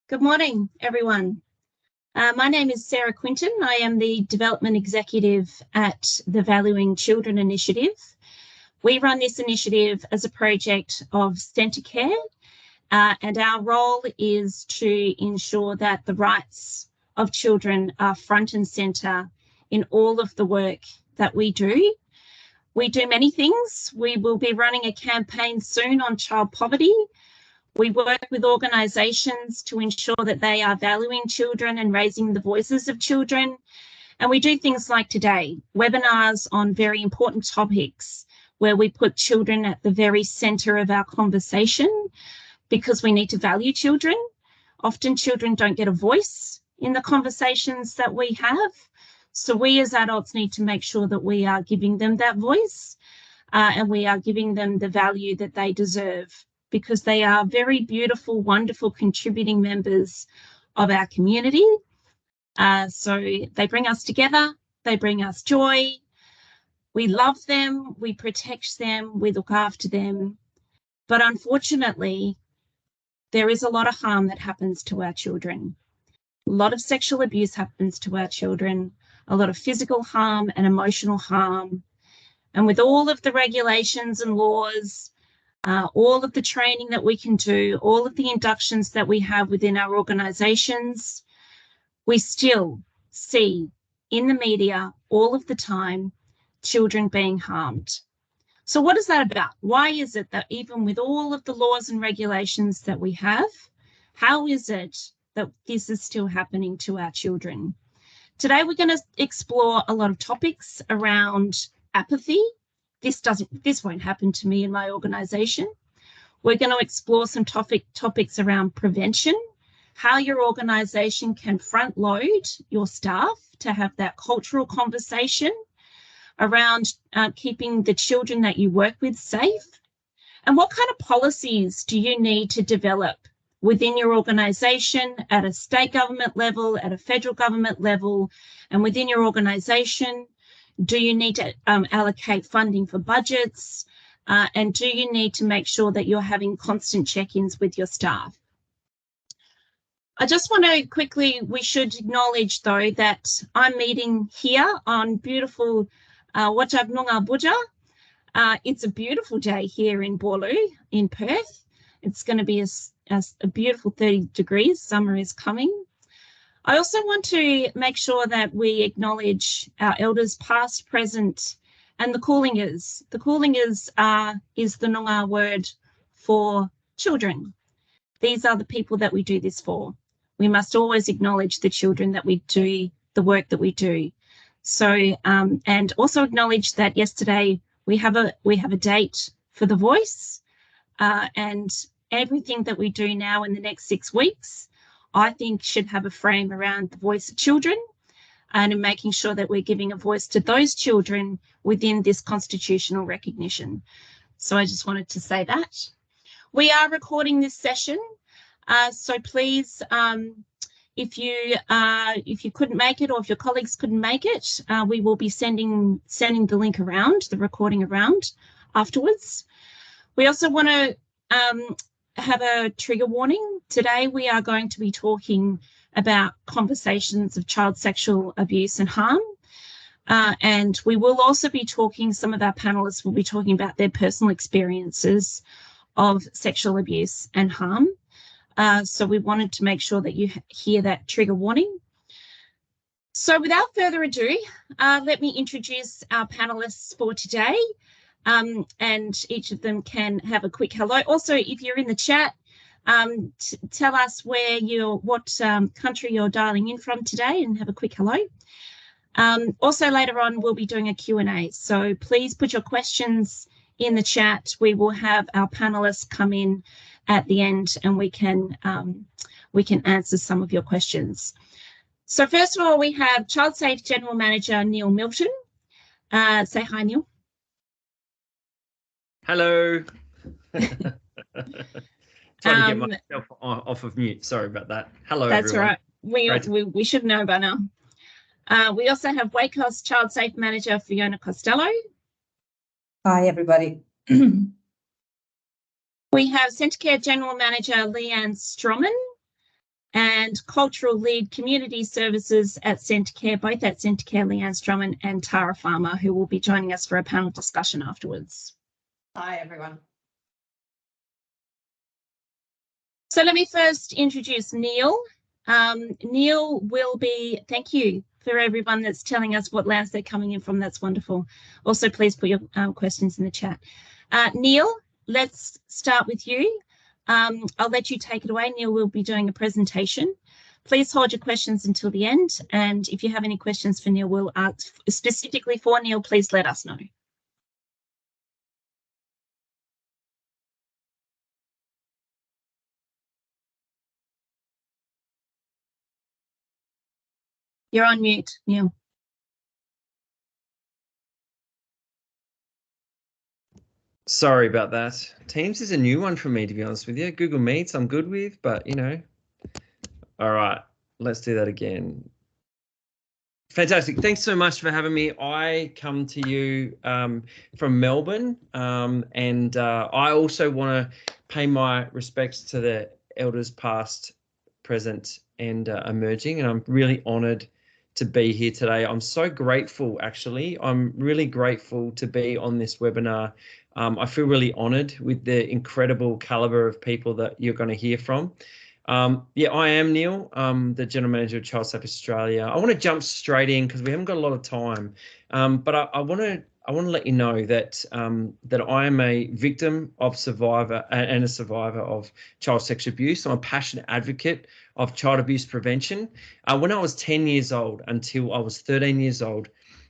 Good morning, everyone. My name is Sarah Quinton. I am the Development Executive at the Valuing Children Initiative. We run this initiative as a project of Centrecare, and our role is to ensure that the rights of children are front and centre in all of the work that we do. We do many things. We will be running a campaign soon on child poverty. We work with organisations to ensure that they are valuing children and raising the voices of children. And we do things like today, webinars on very important topics where we put children at the very centre of our conversation because we need to value children. Often children don't get a voice in the conversations that we have. So we as adults need to make sure that we are giving them that voice and we are giving them the value that they deserve, because they are very beautiful, wonderful contributing members of our community. So they bring us together, they bring us joy, we love them, we protect them, we look after them. But unfortunately, there is a lot of harm that happens to our children. A lot of sexual abuse happens to our children, a lot of physical harm and emotional harm. And with all of the regulations and laws, all of the training that we can do, all of the inductions that we have within our organisations, we still see in the media all of the time children being harmed. So what is that about? Why is it that even with all of the laws and regulations that we have, how is it that this is still happening to our children? Today we're going to explore a lot of topics around apathy. This won't happen to me in my organisation. We're going to explore some topics around prevention, how your organisation can front load your staff to have that cultural conversation around keeping the children that you work with safe, and what kind of policies do you need to develop within your organisation at a state government level, at a federal government level, and within your organisation. Do you need to allocate funding for budgets? And do you need to make sure that you're having constant check-ins with your staff? I just want to quickly, we should acknowledge though that I'm meeting here on beautiful Wajabnunga Buja. It's a beautiful day here in Borlu in Perth. It's going to be a beautiful 30 degrees. Summer is coming. I also want to make sure that we acknowledge our elders past, present, and the Coolingers. The Coolingers is the Noongar word for children. These are the people that we do this for. We must always acknowledge the children that we do, the work that we do. So, and also acknowledge that yesterday we have a date for the voice, and everything that we do now in the next 6 weeks, I think should have a frame around the voice of children and in making sure that we're giving a voice to those children within this constitutional recognition. So I just wanted to say that. We are recording this session, so please, if you couldn't make it or if your colleagues couldn't make it, we will be sending the link around, the recording around afterwards. We also want to have a trigger warning. Today we are going to be talking about conversations of child sexual abuse and harm, and we will also be talking, some of our panellists will be talking about their personal experiences of sexual abuse and harm. So we wanted to make sure that you hear that trigger warning. So without further ado, let me introduce our panellists for today. And each of them can have a quick hello. Also, if you're in the chat, tell us what country you're dialing in from today and have a quick hello. Also later on, we'll be doing a Q&A. So please put your questions in the chat. We will have our panelists come in at the end and we can answer some of your questions. So first of all, we have ChildSafe General Manager Neil Milton. Say hi, Neil. Hello. Trying to get myself off of mute. Sorry about that. Hello, that's everyone. That's all right. We should know by now. We also have WACOSS ChildSafe Manager Fiona Costello. Hi, everybody. We have Centrecare General Manager Leanne Strommen. and Cultural Lead Community Services at Centrecare, both at Centrecare, Leanne Strommen and Tara Farmer, who will be joining us for a panel discussion afterwards. Hi, everyone. So let me first introduce Neil. Neil will be, thank you for everyone that's telling us what lands they're coming in from. That's wonderful. Also, please put your questions in the chat. Neil, let's start with you. I'll let you take it away. Neil will be doing a presentation. Please hold your questions until the end. And if you have any questions for Neil, we'll ask specifically for Neil, please let us know. You're on mute, Neil. Sorry about that. Teams is a new one for me, to be honest with you. Google Meets I'm good with, but you know. All right, let's do that again. Fantastic. Thanks so much for having me. I come to you from Melbourne, and I also want to pay my respects to the elders past, present, and emerging, and I'm really honoured to be here today. I'm so grateful, actually. I'm really grateful to be on this webinar. I feel really honoured with the incredible calibre of people that you're going to hear from. Yeah, I am Neil, the General Manager of ChildSafe Australia. I want to jump straight in because we haven't got a lot of time, but I want to let you know that that I am a victim of a survivor of child sexual abuse. I'm a passionate advocate of child abuse prevention. When I was 10 years old until I was 13 years old,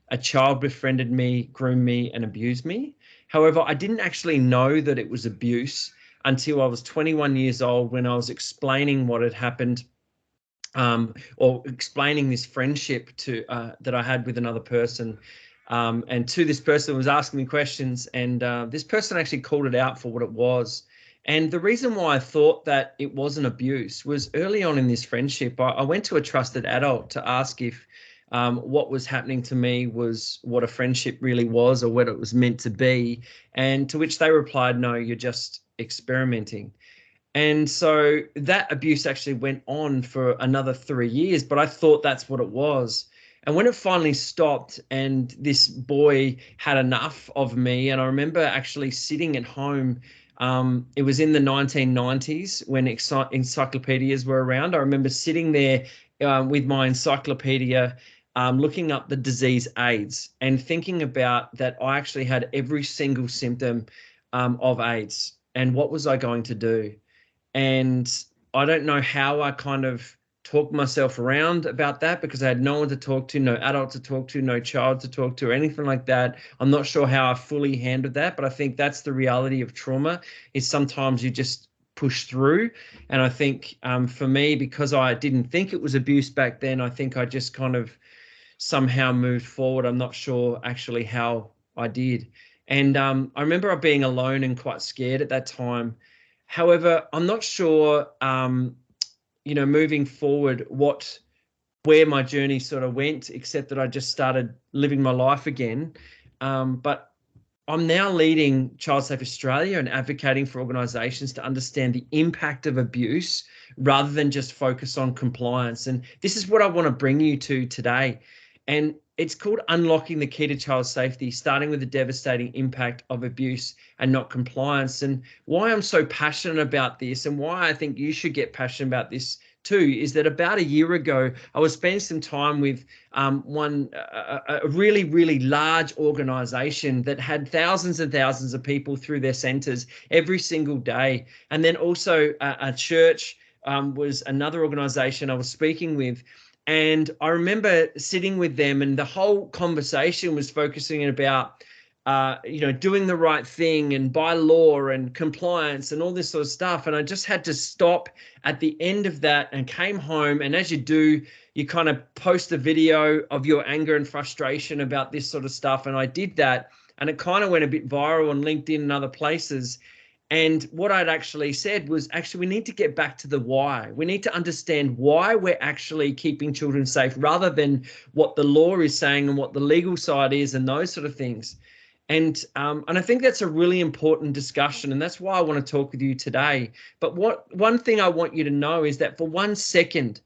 a child befriended me, groomed me, and abused me. However, I didn't actually know that it was abuse until I was 21 years old, when I was explaining what had happened, or explaining this friendship to that I had with another person, and to this person was asking me questions, and this person actually called it out for what it was. And the reason why I thought that it wasn't abuse was early on in this friendship, I went to a trusted adult to ask if what was happening to me was what a friendship really was, or what it was meant to be. And to which they replied, no, you're just experimenting. And so that abuse actually went on for another 3 years, but I thought that's what it was. And when it finally stopped and this boy had enough of me, and I remember actually sitting at home, it was in the 1990s when encyclopedias were around. I remember sitting there with my encyclopedia, looking up the disease AIDS and thinking about that I actually had every single symptom of AIDS, and what was I going to do? And I don't know how I kind of talked myself around about that, because I had no one to talk to, no adult to talk to, no child to talk to, or anything like that. I'm not sure how I fully handled that, but I think that's the reality of trauma, is sometimes you just push through. And I think for me, because I didn't think it was abuse back then, I think I just kind of somehow moved forward. I'm not sure actually how I did. And I remember being alone and quite scared at that time. However, I'm not sure, you know, moving forward, where my journey sort of went, except that I just started living my life again. But I'm now leading ChildSafe Australia and advocating for organisations to understand the impact of abuse rather than just focus on compliance. And this is what I want to bring you to today. And it's called Unlocking the Key to Child Safety, starting with the devastating impact of abuse and not compliance. And why I'm so passionate about this, and why I think you should get passionate about this too, is that about a year ago, I was spending some time with a really, really large organisation that had thousands and thousands of people through their centres every single day. And then also a church was another organisation I was speaking with. And I remember sitting with them, and the whole conversation was focusing about, you know, doing the right thing and by law and compliance and all this sort of stuff. And I just had to stop at the end of that and came home. And as you do, you kind of post a video of your anger and frustration about this sort of stuff. And I did that, and it kind of went a bit viral on LinkedIn and other places. And what I'd actually said was, actually, we need to get back to the why. We need to understand why we're actually keeping children safe, rather than what the law is saying and what the legal side is and those sort of things. And I think that's a really important discussion, and that's why I want to talk with you today. But one thing I want you to know is that for 1 second,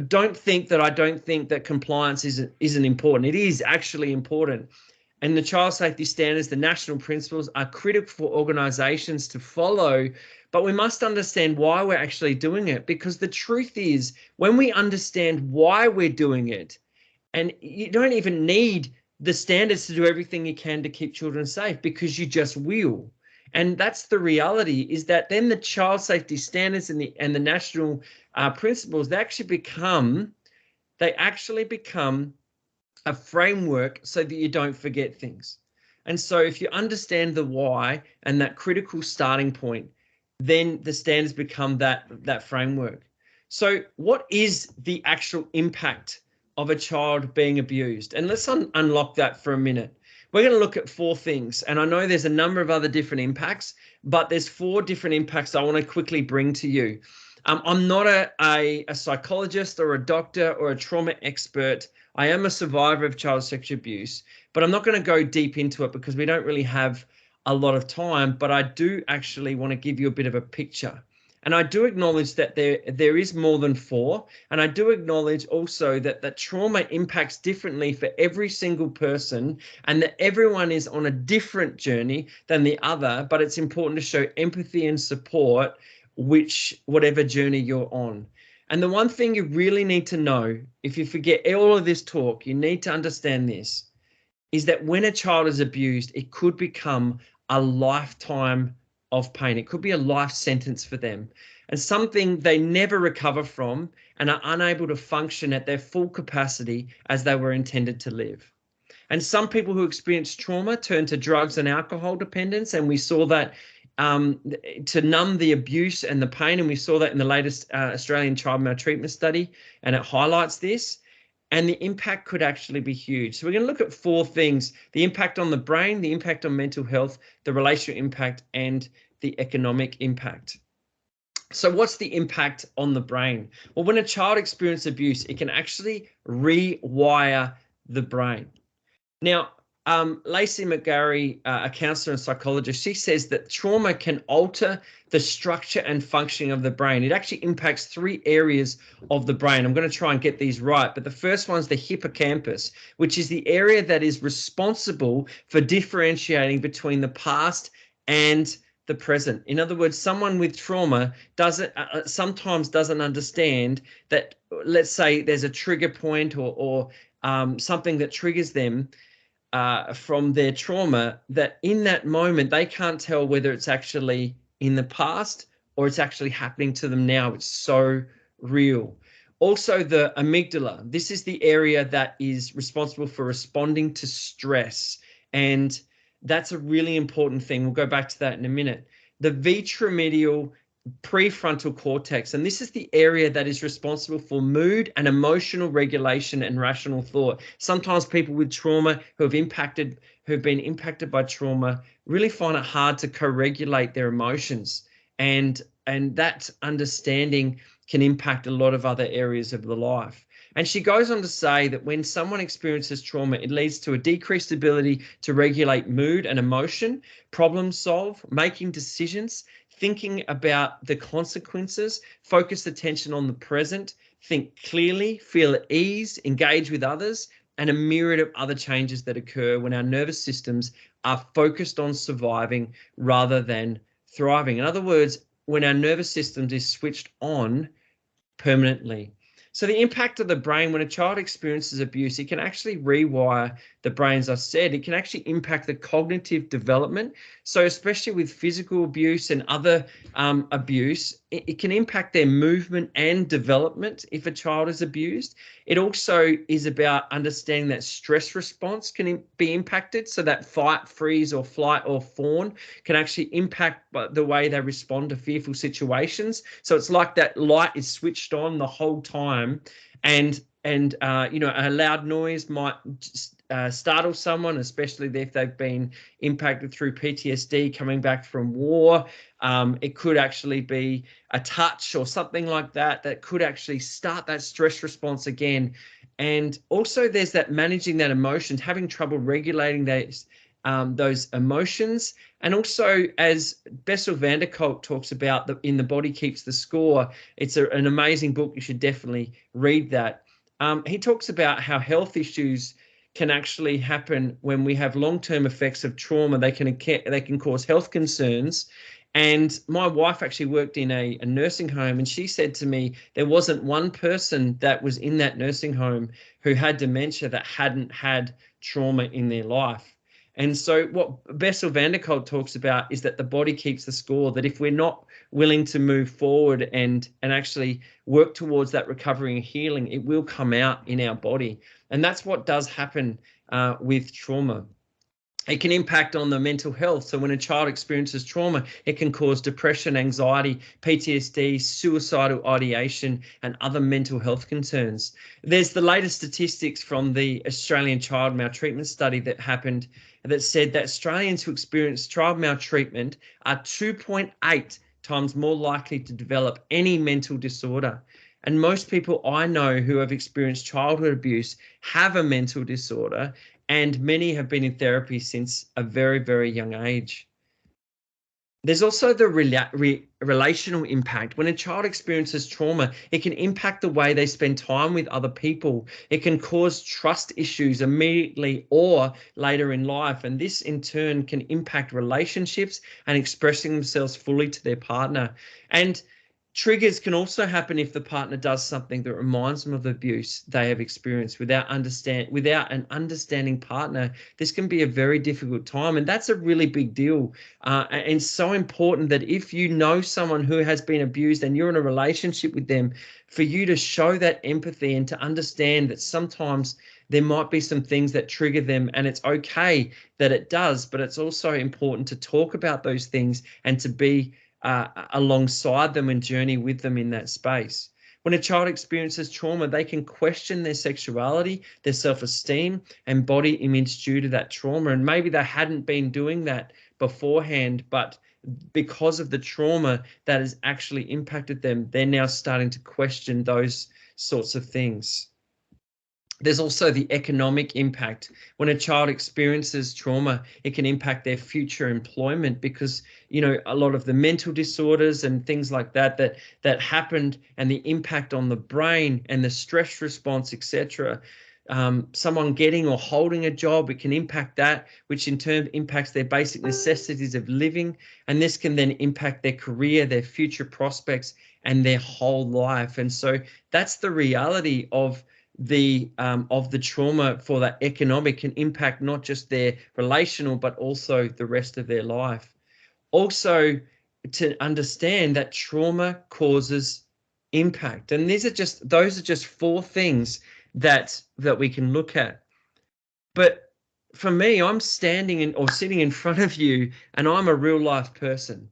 don't think that I don't think that compliance isn't important. It is actually important. And the child safety standards, the national principles, are critical for organisations to follow. But we must understand why we're actually doing it, because the truth is, when we understand why we're doing it, and you don't even need the standards to do everything you can to keep children safe, because you just will. And that's the reality, is that then the child safety standards and the national principles, they actually become a framework so that you don't forget things. And so if you understand the why and that critical starting point, then the standards become that framework. So what is the actual impact of a child being abused? And let's unlock that for a minute. We're going to look at 4 things. And I know there's a number of other different impacts, but there's 4 different impacts I want to quickly bring to you. I'm not a psychologist or a doctor or a trauma expert. I am a survivor of child sexual abuse, but I'm not going to go deep into it because we don't really have a lot of time. But I do actually want to give you a bit of a picture. And I do acknowledge that there is more than 4. And I do acknowledge also that trauma impacts differently for every single person, and that everyone is on a different journey than the other. But it's important to show empathy and support whatever journey you're on. And the one thing you really need to know, if you forget all of this talk, you need to understand this, is that when a child is abused, it could become a lifetime of pain. It could be a life sentence for them, and something they never recover from and are unable to function at their full capacity as they were intended to live. And some people who experience trauma turn to drugs and alcohol dependence, and we saw that to numb the abuse and the pain. And we saw that in the latest Australian child maltreatment study, and it highlights this. And the impact could actually be huge. So we're going to look at 4 things: the impact on the brain, the impact on mental health, the relational impact, and the economic impact. So what's the impact on the brain? Well, when a child experiences abuse, it can actually rewire the brain. Now, Lacey McGarry, a counsellor and psychologist, she says that trauma can alter the structure and functioning of the brain. It actually impacts 3 areas of the brain. I'm going to try and get these right, but the first one's the hippocampus, which is the area that is responsible for differentiating between the past and the present. In other words, someone with trauma sometimes doesn't understand that, let's say there's a trigger point or something that triggers them from their trauma, that in that moment they can't tell whether it's actually in the past or it's actually happening to them now. It's so real. Also, the amygdala. This is the area that is responsible for responding to stress, and that's a really important thing. We'll go back to that in a minute. The ventromedial prefrontal cortex, and this is the area that is responsible for mood and emotional regulation and rational thought. Sometimes people with trauma who've been impacted by trauma really find it hard to co-regulate their emotions, and that understanding can impact a lot of other areas of the life. And she goes on to say that when someone experiences trauma, it leads to a decreased ability to regulate mood and emotion, problem solve, making decisions, thinking about the consequences, focus attention on the present, think clearly, feel at ease, engage with others, and a myriad of other changes that occur when our nervous systems are focused on surviving rather than thriving. In other words, when our nervous system is switched on permanently. So the impact of the brain when a child experiences abuse, it can actually rewire the brain. As I said, it can actually impact the cognitive development. So especially with physical abuse and other abuse, it can impact their movement and development if a child is abused. It also is about understanding that stress response can be impacted. So that fight, freeze, or flight or fawn can actually impact the way they respond to fearful situations. So it's like that light is switched on the whole time, and a loud noise might startle someone, especially if they've been impacted through PTSD coming back from war. It could actually be a touch or something like that could actually start that stress response again. And also there's that managing that emotions, having trouble regulating those emotions. And also, as Bessel van der Kolk talks about, in The Body Keeps the Score, it's an amazing book. You should definitely read that. He talks about how health issues can actually happen when we have long-term effects of trauma. They can cause health concerns. And my wife actually worked in a nursing home, and she said to me there wasn't one person that was in that nursing home who had dementia that hadn't had trauma in their life. And so what Bessel van der Kolk talks about is that the body keeps the score, that if we're not willing to move forward and actually work towards that recovery and healing, it will come out in our body. And that's what does happen with trauma. It can impact on the mental health. So when a child experiences trauma, it can cause depression, anxiety, PTSD, suicidal ideation, and other mental health concerns. There's the latest statistics from the Australian Child Maltreatment Study that happened that said that Australians who experience child maltreatment are 2.8 times more likely to develop any mental disorder. And most people I know who have experienced childhood abuse have a mental disorder, and many have been in therapy since a very, very young age. There's also the relational impact. When a child experiences trauma, it can impact the way they spend time with other people. It can cause trust issues immediately or later in life. And this in turn can impact relationships and expressing themselves fully to their partner. And triggers can also happen if the partner does something that reminds them of abuse they have experienced. Without an understanding partner, this can be a very difficult time, and that's a really big deal. And so important that if you know someone who has been abused and you're in a relationship with them, for you to show that empathy and to understand that sometimes there might be some things that trigger them, and it's okay that it does, but it's also important to talk about those things and to be alongside them and journey with them in that space. When a child experiences trauma, they can question their sexuality, their self-esteem, and body image due to that trauma. And maybe they hadn't been doing that beforehand, but because of the trauma that has actually impacted them, they're now starting to question those sorts of things. There's also the economic impact. When a child experiences trauma, it can impact their future employment because, you know, a lot of the mental disorders and things like that happened, and the impact on the brain and the stress response, etc. Someone getting or holding a job, it can impact that, which in turn impacts their basic necessities of living. And this can then impact their career, their future prospects, and their whole life. And so that's the reality of the trauma. For that economic can impact not just their relational, but also the rest of their life. Also, to understand that trauma causes impact. And those are just 4 things that we can look at. But for me, I'm standing or sitting in front of you, and I'm a real life person.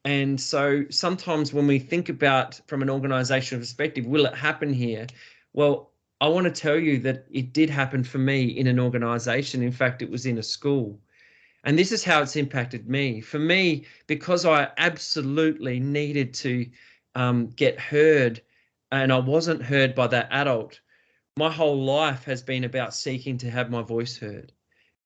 And so sometimes when we think about from an organizational perspective, will it happen here? Well, I want to tell you that it did happen for me in an organization. In fact, it was in a school. And this is how it's impacted me. For me, because I absolutely needed to get heard, and I wasn't heard by that adult, my whole life has been about seeking to have my voice heard.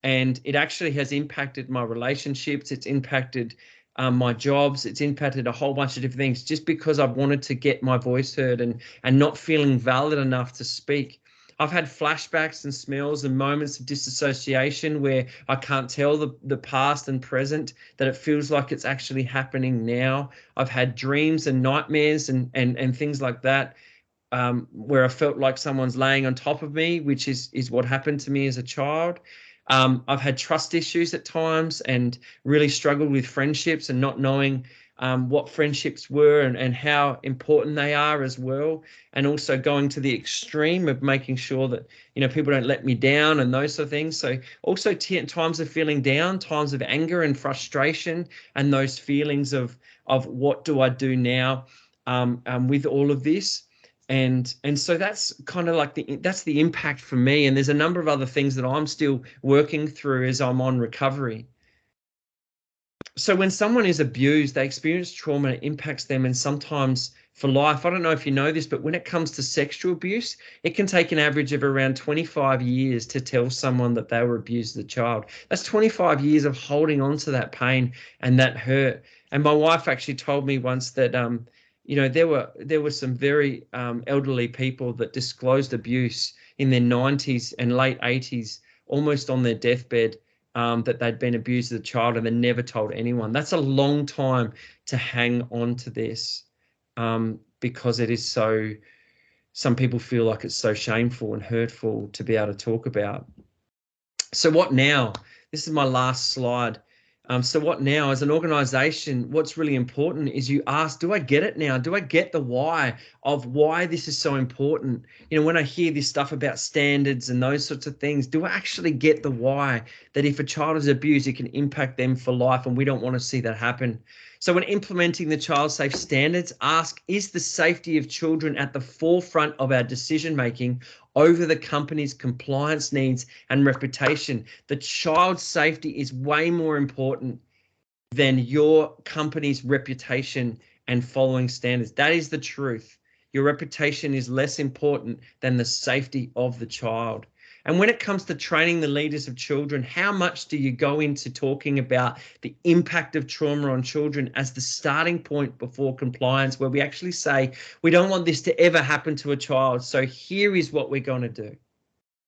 And it actually has impacted my relationships. It's impacted my jobs. It's impacted a whole bunch of different things just because I've wanted to get my voice heard and not feeling valid enough to speak. I've had flashbacks and smells and moments of disassociation where I can't tell the past and present, that it feels like it's actually happening now. I've had dreams and nightmares and things like that, where I felt like someone's laying on top of me, which is what happened to me as a child. I've had trust issues at times and really struggled with friendships and not knowing what friendships were and how important they are as well. And also going to the extreme of making sure that, you know, people don't let me down and those sort of things. So also times of feeling down, times of anger and frustration, and those feelings of what do I do now with all of this. And so that's kind of like that's the impact for me. And there's a number of other things that I'm still working through as I'm on recovery. So when someone is abused, they experience trauma and it impacts them, and sometimes for life. I don't know if you know this, but when it comes to sexual abuse, it can take an average of around 25 years to tell someone that they were abused as a child. That's 25 years of holding on to that pain and that hurt. And my wife actually told me once that, you know, there were some very elderly people that disclosed abuse in their 90s and late 80s, almost on their deathbed, that they'd been abused as a child and they never told anyone. That's a long time to hang on to this, because it is so, some people feel like it's so shameful and hurtful to be able to talk about. So what now? This is my last slide. So what now? As an organization, what's really important is you ask, do I get it now? Do I get the why of why this is so important? You know, when I hear this stuff about standards and those sorts of things, do I actually get the why that if a child is abused, it can impact them for life, and we don't want to see that happen? So when implementing the ChildSafe standards, ask, is the safety of children at the forefront of our decision-making over the company's compliance needs and reputation? The child's safety is way more important than your company's reputation and following standards. That is the truth. Your reputation is less important than the safety of the child. And when it comes to training the leaders of children, how much do you go into talking about the impact of trauma on children as the starting point before compliance, where we actually say, we don't want this to ever happen to a child, so here is what we're going to do.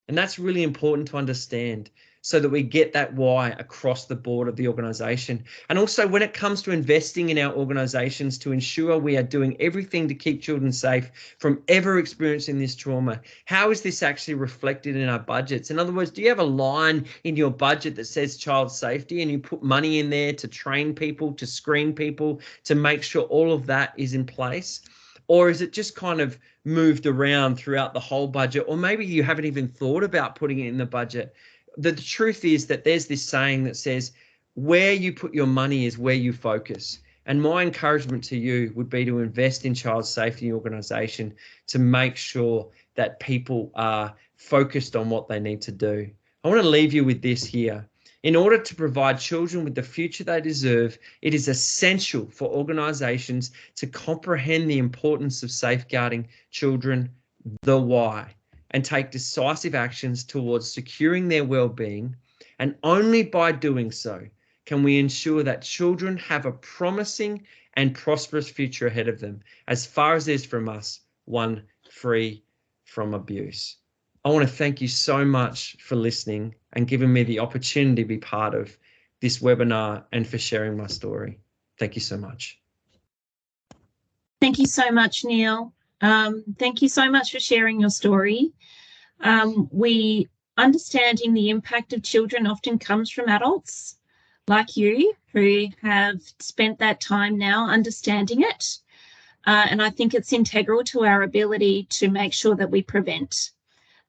And that's really important to understand, so that we get that why across the board of the organisation. And also when it comes to investing in our organisations to ensure we are doing everything to keep children safe from ever experiencing this trauma, how is this actually reflected in our budgets? In other words, do you have a line in your budget that says child safety and you put money in there to train people, to screen people, to make sure all of that is in place? Or is it just kind of moved around throughout the whole budget? Or maybe you haven't even thought about putting it in the budget. The truth is that there's this saying that says, where you put your money is where you focus. And my encouragement to you would be to invest in child safety organisation to make sure that people are focused on what they need to do. I want to leave you with this here. In order to provide children with the future they deserve, it is essential for organisations to comprehend the importance of safeguarding children, the why, and take decisive actions towards securing their well-being. And only by doing so can we ensure that children have a promising and prosperous future ahead of them, as far as there's from us, one free from abuse. I want to thank you so much for listening and giving me the opportunity to be part of this webinar and for sharing my story. Thank you so much. Thank you so much, Neil. Thank you so much for sharing your story. Understanding the impact of children often comes from adults like you who have spent that time now understanding it. And I think it's integral to our ability to make sure that we prevent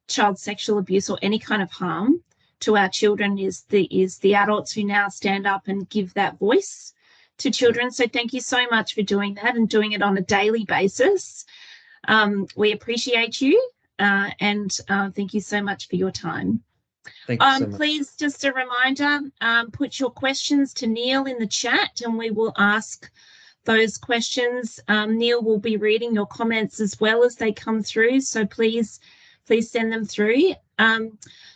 child sexual abuse or any kind of harm to our children is the adults who now stand up and give that voice to children. So thank you so much for doing that and doing it on a daily basis. We appreciate you and thank you so much for your time. Thank you so much. Please, just a reminder, put your questions to Neil in the chat and we will ask those questions. Neil will be reading your comments as well as they come through, so please send them through.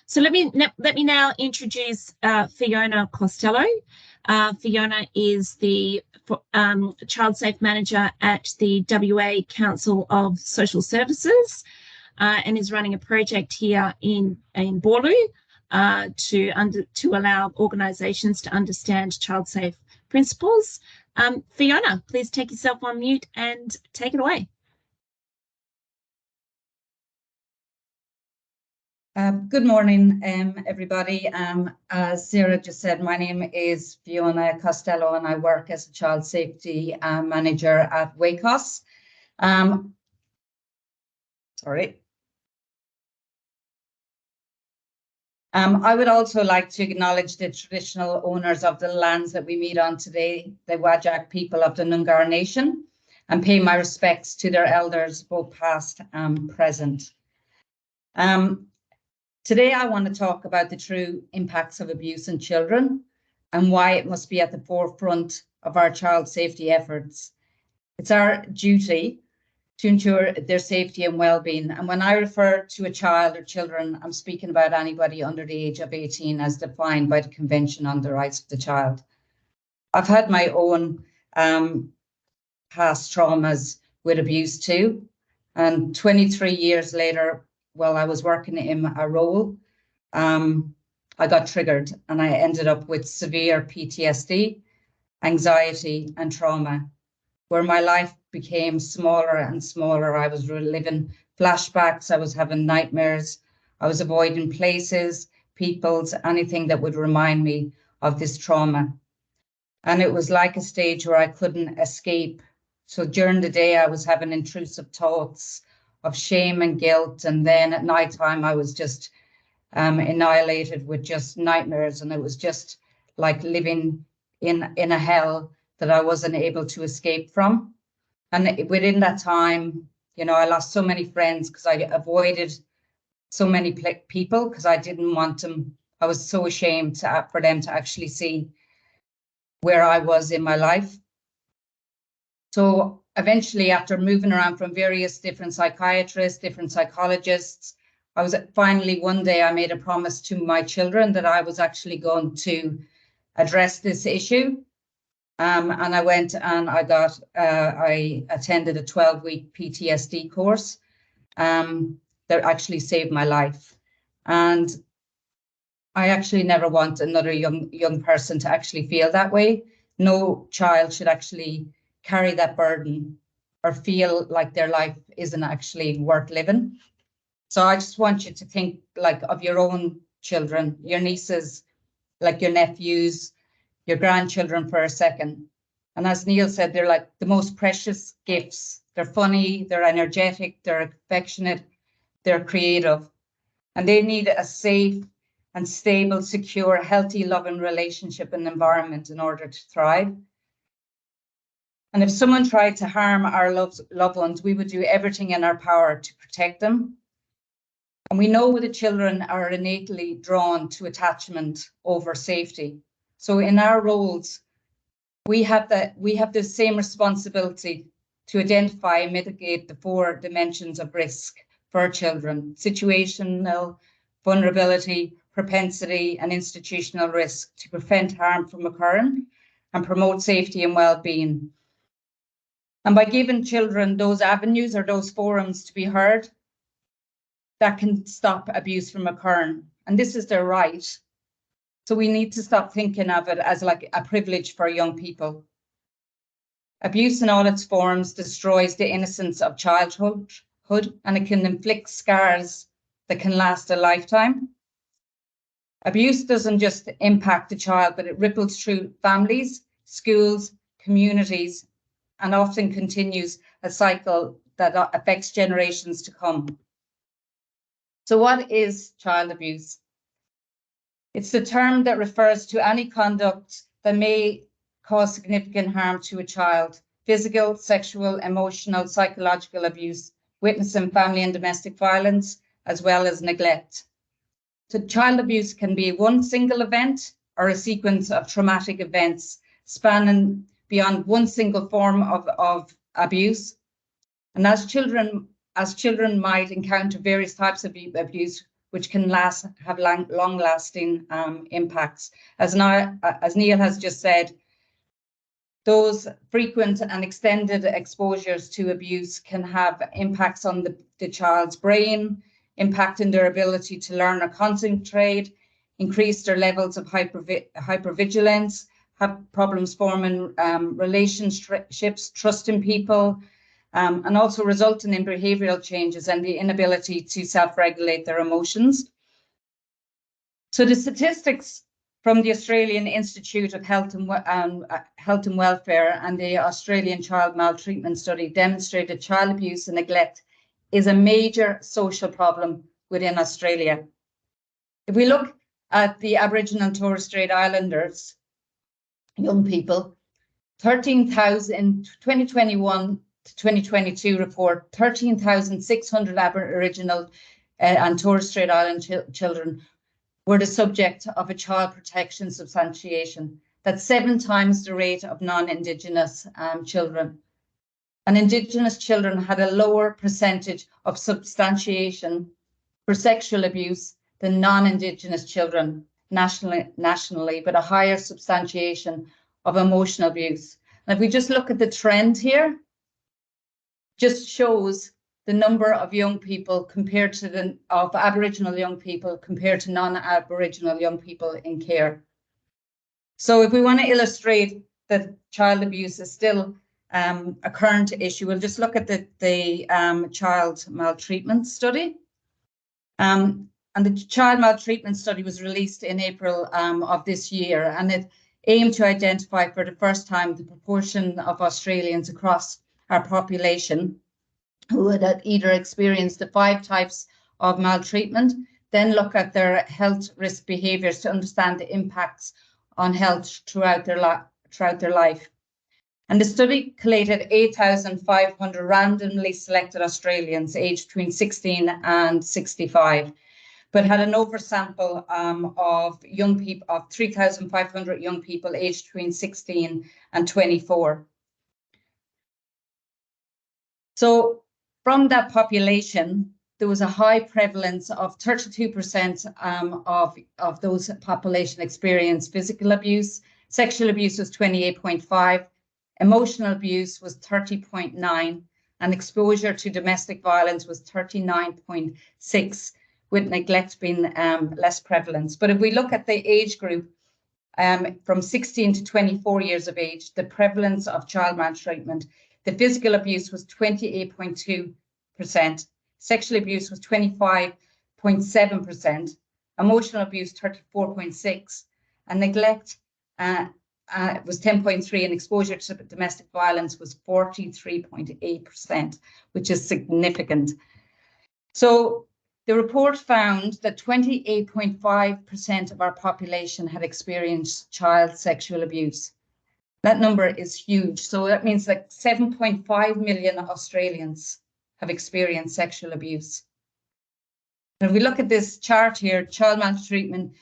So let me now introduce Fiona Costello. Fiona is the Child Safe Manager at the WA Council of Social Services and is running a project here in Borlu to allow organisations to understand child safe principles. Fiona, please take yourself on mute and take it away. Good morning, everybody. As Sarah just said, my name is Fiona Costello and I work as a Child Safety Manager at WACOSS. Sorry. I would also like to acknowledge the traditional owners of the lands that we meet on today, the Whadjuk people of the Noongar Nation, and pay my respects to their elders, both past and present. Today, I want to talk about the true impacts of abuse on children and why it must be at the forefront of our child safety efforts. It's our duty to ensure their safety and well-being. And when I refer to a child or children, I'm speaking about anybody under the age of 18 as defined by the Convention on the Rights of the Child. I've had my own past traumas with abuse too. And 23 years later, while I was working in a role, I got triggered and I ended up with severe PTSD, anxiety and trauma, where my life became smaller and smaller. I was reliving flashbacks. I was having nightmares. I was avoiding places, peoples, anything that would remind me of this trauma. And it was like a stage where I couldn't escape. So during the day, I was having intrusive thoughts of shame and guilt. And then at nighttime, I was just annihilated with just nightmares. And it was just like living in a hell that I wasn't able to escape from. And within that time, you know, I lost so many friends because I avoided so many people because I didn't want them. I was so ashamed for them to actually see where I was in my life. So eventually, after moving around from various different psychiatrists, different psychologists, I was finally one day I made a promise to my children that I was actually going to address this issue. And I went and I attended a 12-week PTSD course that actually saved my life. And I actually never want another young person to actually feel that way. No child should actually carry that burden or feel like their life isn't actually worth living. So I just want you to think like of your own children, your nieces, like your nephews, your grandchildren for a second. And as Neil said, they're like the most precious gifts. They're funny, they're energetic, they're affectionate, they're creative, and they need a safe and stable, secure, healthy, loving relationship and environment in order to thrive. And if someone tried to harm our loved ones, we would do everything in our power to protect them. And we know the children are innately drawn to attachment over safety. So in our roles, we have the same responsibility to identify and mitigate the 4 dimensions of risk for our children: situational, vulnerability, propensity, and institutional risk, to prevent harm from occurring and promote safety and well-being. And by giving children those avenues or those forums to be heard, that can stop abuse from occurring. And this is their right. So we need to stop thinking of it as like a privilege for young people. Abuse in all its forms destroys the innocence of childhood, and it can inflict scars that can last a lifetime. Abuse doesn't just impact the child, but it ripples through families, schools, communities, and often continues a cycle that affects generations to come. So what is child abuse? It's the term that refers to any conduct that may cause significant harm to a child: physical, sexual, emotional, psychological abuse, witnessing family and domestic violence, as well as neglect. So child abuse can be one single event or a sequence of traumatic events spanning beyond one single form of abuse. And as children might encounter various types of abuse, which can have long-lasting impacts. As Neil has just said, those frequent and extended exposures to abuse can have impacts on the child's brain, impacting their ability to learn or concentrate, increase their levels of hypervigilance, have problems forming relationships, trusting people, and also resulting in behavioural changes and the inability to self-regulate their emotions. So the statistics from the Australian Institute of Health and Welfare and the Australian Child Maltreatment Study demonstrate that child abuse and neglect is a major social problem within Australia. If we look at the Aboriginal and Torres Strait Islanders, young people, 13,000 in 2021 to 2022 report, 13,600 Aboriginal and Torres Strait Island children were the subject of a child protection substantiation. That's 7 times the rate of non-Indigenous children. And Indigenous children had a lower percentage of substantiation for sexual abuse than non-Indigenous children nationally, but a higher substantiation of emotional abuse. And if we just look at the trend here, just shows the number of young people compared to of Aboriginal young people compared to non-Aboriginal young people in care. So if we want to illustrate that child abuse is still a current issue, we'll just look at the child maltreatment study. And the child maltreatment study was released in April of this year, and it aimed to identify for the first time the proportion of Australians across our population who had either experienced the 5 types of maltreatment, then look at their health risk behaviours to understand the impacts on health throughout their life. And the study collated 8,500 randomly selected Australians aged between 16 and 65, but had an oversample of young people, of 3,500 young people aged between 16 and 24. So from that population, there was a high prevalence of 32% of those population experienced physical abuse. Sexual abuse was 28.5%. Emotional abuse was 30.9%, and exposure to domestic violence was 39.6%, with neglect being less prevalent. But if we look at the age group from 16 to 24 years of age, the prevalence of child maltreatment, the physical abuse was 28.2%, sexual abuse was 25.7%, emotional abuse 34.6%, and neglect was 10.3%, and exposure to domestic violence was 43.8%, which is significant. So the report found that 28.5% of our population had experienced child sexual abuse. That number is huge. So that means that 7.5 million Australians have experienced sexual abuse. And if we look at this chart here, child maltreatment,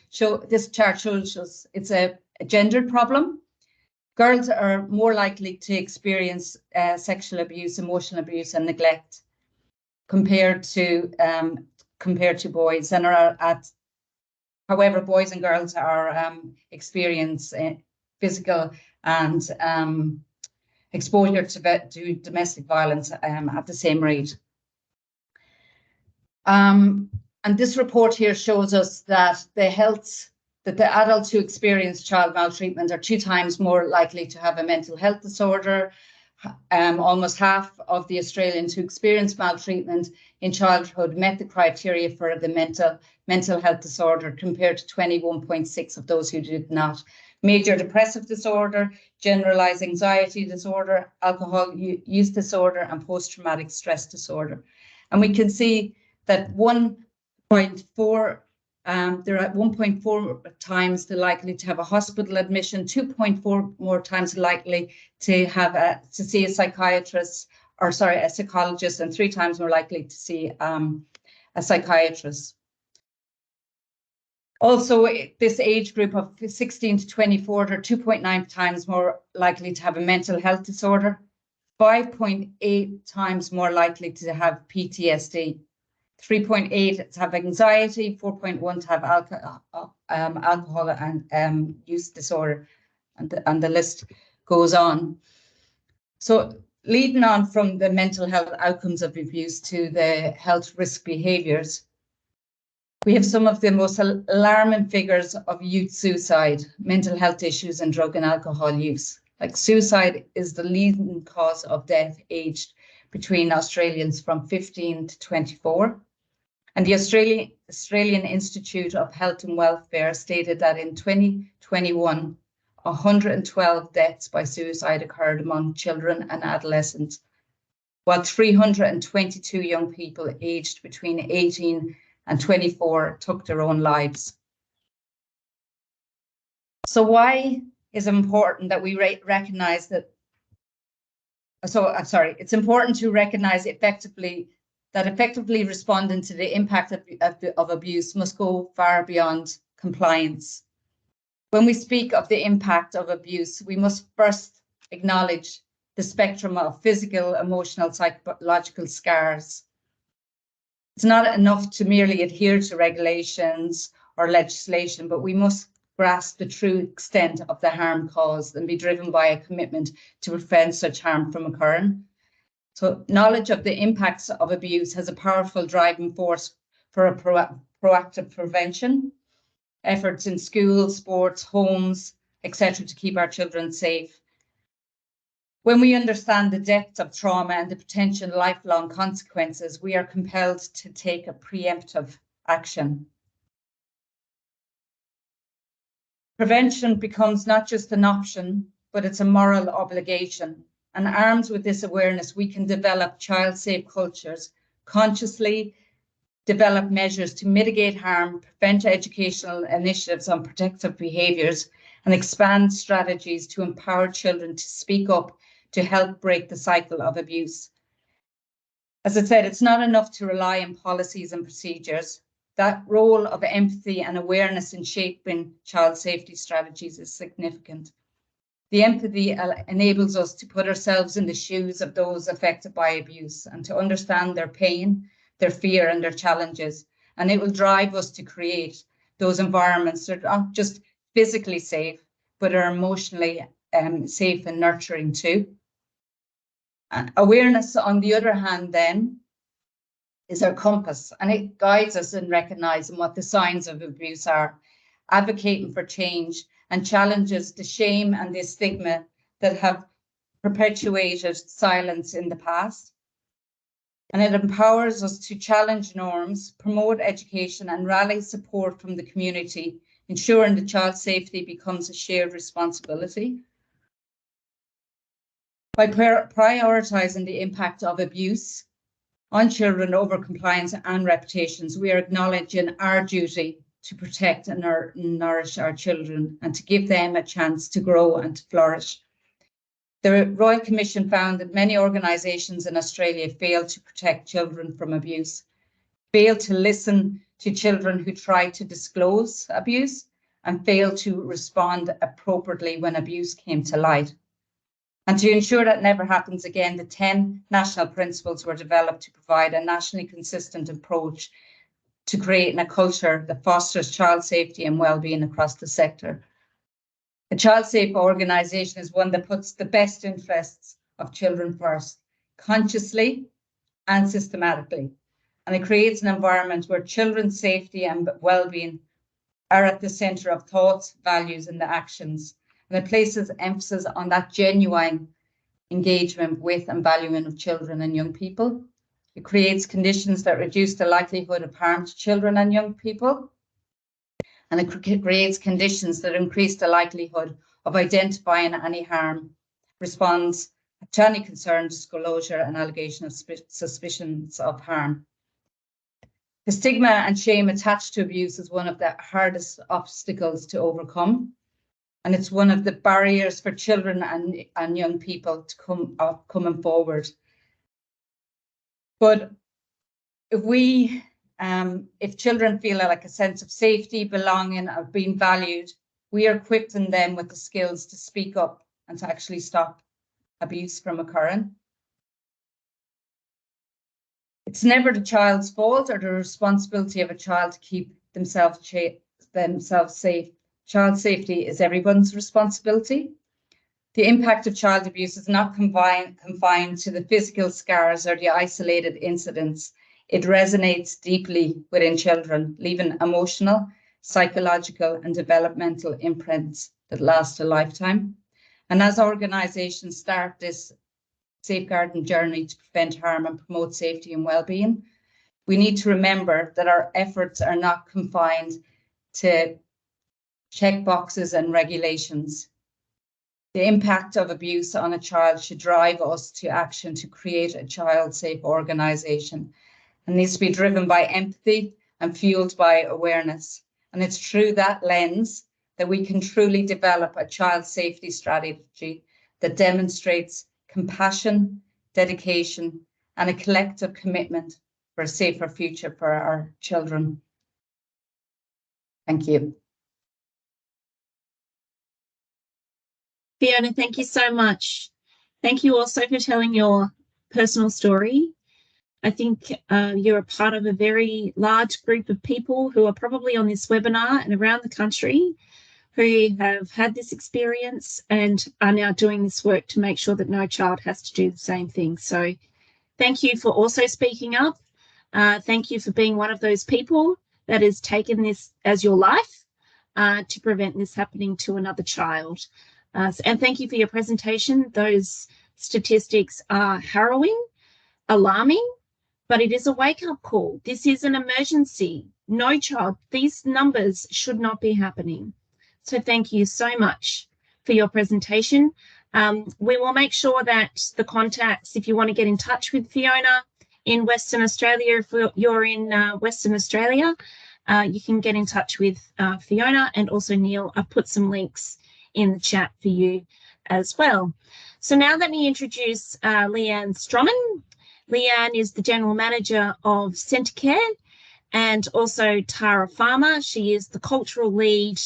this chart shows us it's a gendered problem. Girls are more likely to experience sexual abuse, emotional abuse, and neglect compared to boys. And however, boys and girls are experience physical and exposure to domestic violence at the same rate. And this report here shows us that the adults who experience child maltreatment are 2 times more likely to have a mental health disorder. Almost half of the Australians who experienced maltreatment in childhood met the criteria for the mental health disorder, compared to 21.6% of those who did not. Major depressive disorder, generalized anxiety disorder, alcohol use disorder, and post-traumatic stress disorder. And we can see that 1.4 they're at 1.4 times the likely to have a hospital admission, 2.4 more times likely to see a psychiatrist, or sorry, a psychologist, and 3 times more likely to see a psychiatrist. Also, this age group of 16 to 24 are 2.9 times more likely to have a mental health disorder, 5.8 times more likely to have PTSD, 3.8 to have anxiety, 4.1 to have alcohol and use disorder, and the list goes on. So leading on from the mental health outcomes of abuse to the health risk behaviours, we have some of the most alarming figures of youth suicide, mental health issues, and drug and alcohol use. Like, suicide is the leading cause of death aged between Australians from 15 to 24. And the Australian Institute of Health and Welfare stated that in 2021, 112 deaths by suicide occurred among children and adolescents, while 322 young people aged between 18 and 24 took their own lives. So why is it important that we recognize that? It's important to recognize effectively responding to the impact of abuse must go far beyond compliance. When we speak of the impact of abuse, we must first acknowledge the spectrum of physical, emotional, psychological scars. It's not enough to merely adhere to regulations or legislation, but we must grasp the true extent of the harm caused and be driven by a commitment to prevent such harm from occurring. So knowledge of the impacts of abuse has a powerful driving force for a proactive prevention, efforts in schools, sports, homes, etc., to keep our children safe. When we understand the depth of trauma and the potential lifelong consequences, we are compelled to take a preemptive action. Prevention becomes not just an option, but it's a moral obligation. And armed with this awareness, we can develop child-safe cultures, consciously develop measures to mitigate harm, prevent educational initiatives on protective behaviours, and expand strategies to empower children to speak up to help break the cycle of abuse. As I said, it's not enough to rely on policies and procedures. That role of empathy and awareness in shaping child safety strategies is significant. The empathy enables us to put ourselves in the shoes of those affected by abuse and to understand their pain, their fear, and their challenges. And it will drive us to create those environments that are not just physically safe, but are emotionally safe and nurturing too. Awareness, on the other hand, then, is our compass, and it guides us in recognizing what the signs of abuse are, advocating for change, and challenges the shame and the stigma that have perpetuated silence in the past. And it empowers us to challenge norms, promote education, and rally support from the community, ensuring that child safety becomes a shared responsibility. By prioritising the impact of abuse on children over compliance and reputations, we are acknowledging our duty to protect and nourish our children and to give them a chance to grow and to flourish. The Royal Commission found that many organisations in Australia fail to protect children from abuse, fail to listen to children who try to disclose abuse, and fail to respond appropriately when abuse came to light. And to ensure that never happens again, the 10 national principles were developed to provide a nationally consistent approach to creating a culture that fosters child safety and well-being across the sector. A child-safe organisation is one that puts the best interests of children first, consciously and systematically. And it creates an environment where children's safety and well-being are at the centre of thoughts, values, and the actions. And it places emphasis on that genuine engagement with and valuing of children and young people. It creates conditions that reduce the likelihood of harm to children and young people. And it creates conditions that increase the likelihood of identifying any harm, responds to any concern, disclosure, and allegation of suspicions of harm. The stigma and shame attached to abuse is one of the hardest obstacles to overcome. And it's one of the barriers for children and young people to coming forward. But if children feel like a sense of safety, belonging, or being valued, we are equipping them with the skills to speak up and to actually stop abuse from occurring. It's never the child's fault or the responsibility of a child to keep themselves safe. Child safety is everyone's responsibility. The impact of child abuse is not confined to the physical scars or the isolated incidents. It resonates deeply within children, leaving emotional, psychological, and developmental imprints that last a lifetime. And as organisations start this safeguarding journey to prevent harm and promote safety and well-being, we need to remember that our efforts are not confined to check boxes and regulations. The impact of abuse on a child should drive us to action to create a child-safe organisation, and needs to be driven by empathy and fueled by awareness. And it's through that lens that we can truly develop a child safety strategy that demonstrates compassion, dedication, and a collective commitment for a safer future for our children. Thank you. Fiona, thank you so much. Thank you also for telling your personal story. I think you're a part of a very large group of people who are probably on this webinar and around the country who have had this experience and are now doing this work to make sure that no child has to do the same thing. So thank you for also speaking up. Thank you for being one of those people that has taken this as your life to prevent this happening to another child. And thank you for your presentation. Those statistics are harrowing, alarming, but it is a wake-up call. This is an emergency. No child, these numbers should not be happening. So thank you so much for your presentation. We will make sure that the contacts, if you want to get in touch with Fiona in Western Australia, if you're in Western Australia, you can get in touch with Fiona, and also Neil. I've put some links in the chat for you as well. So now let me introduce Leanne Strommen. Leanne is the General Manager of Centrecare, and also Tara Farmer. She is the Cultural Lead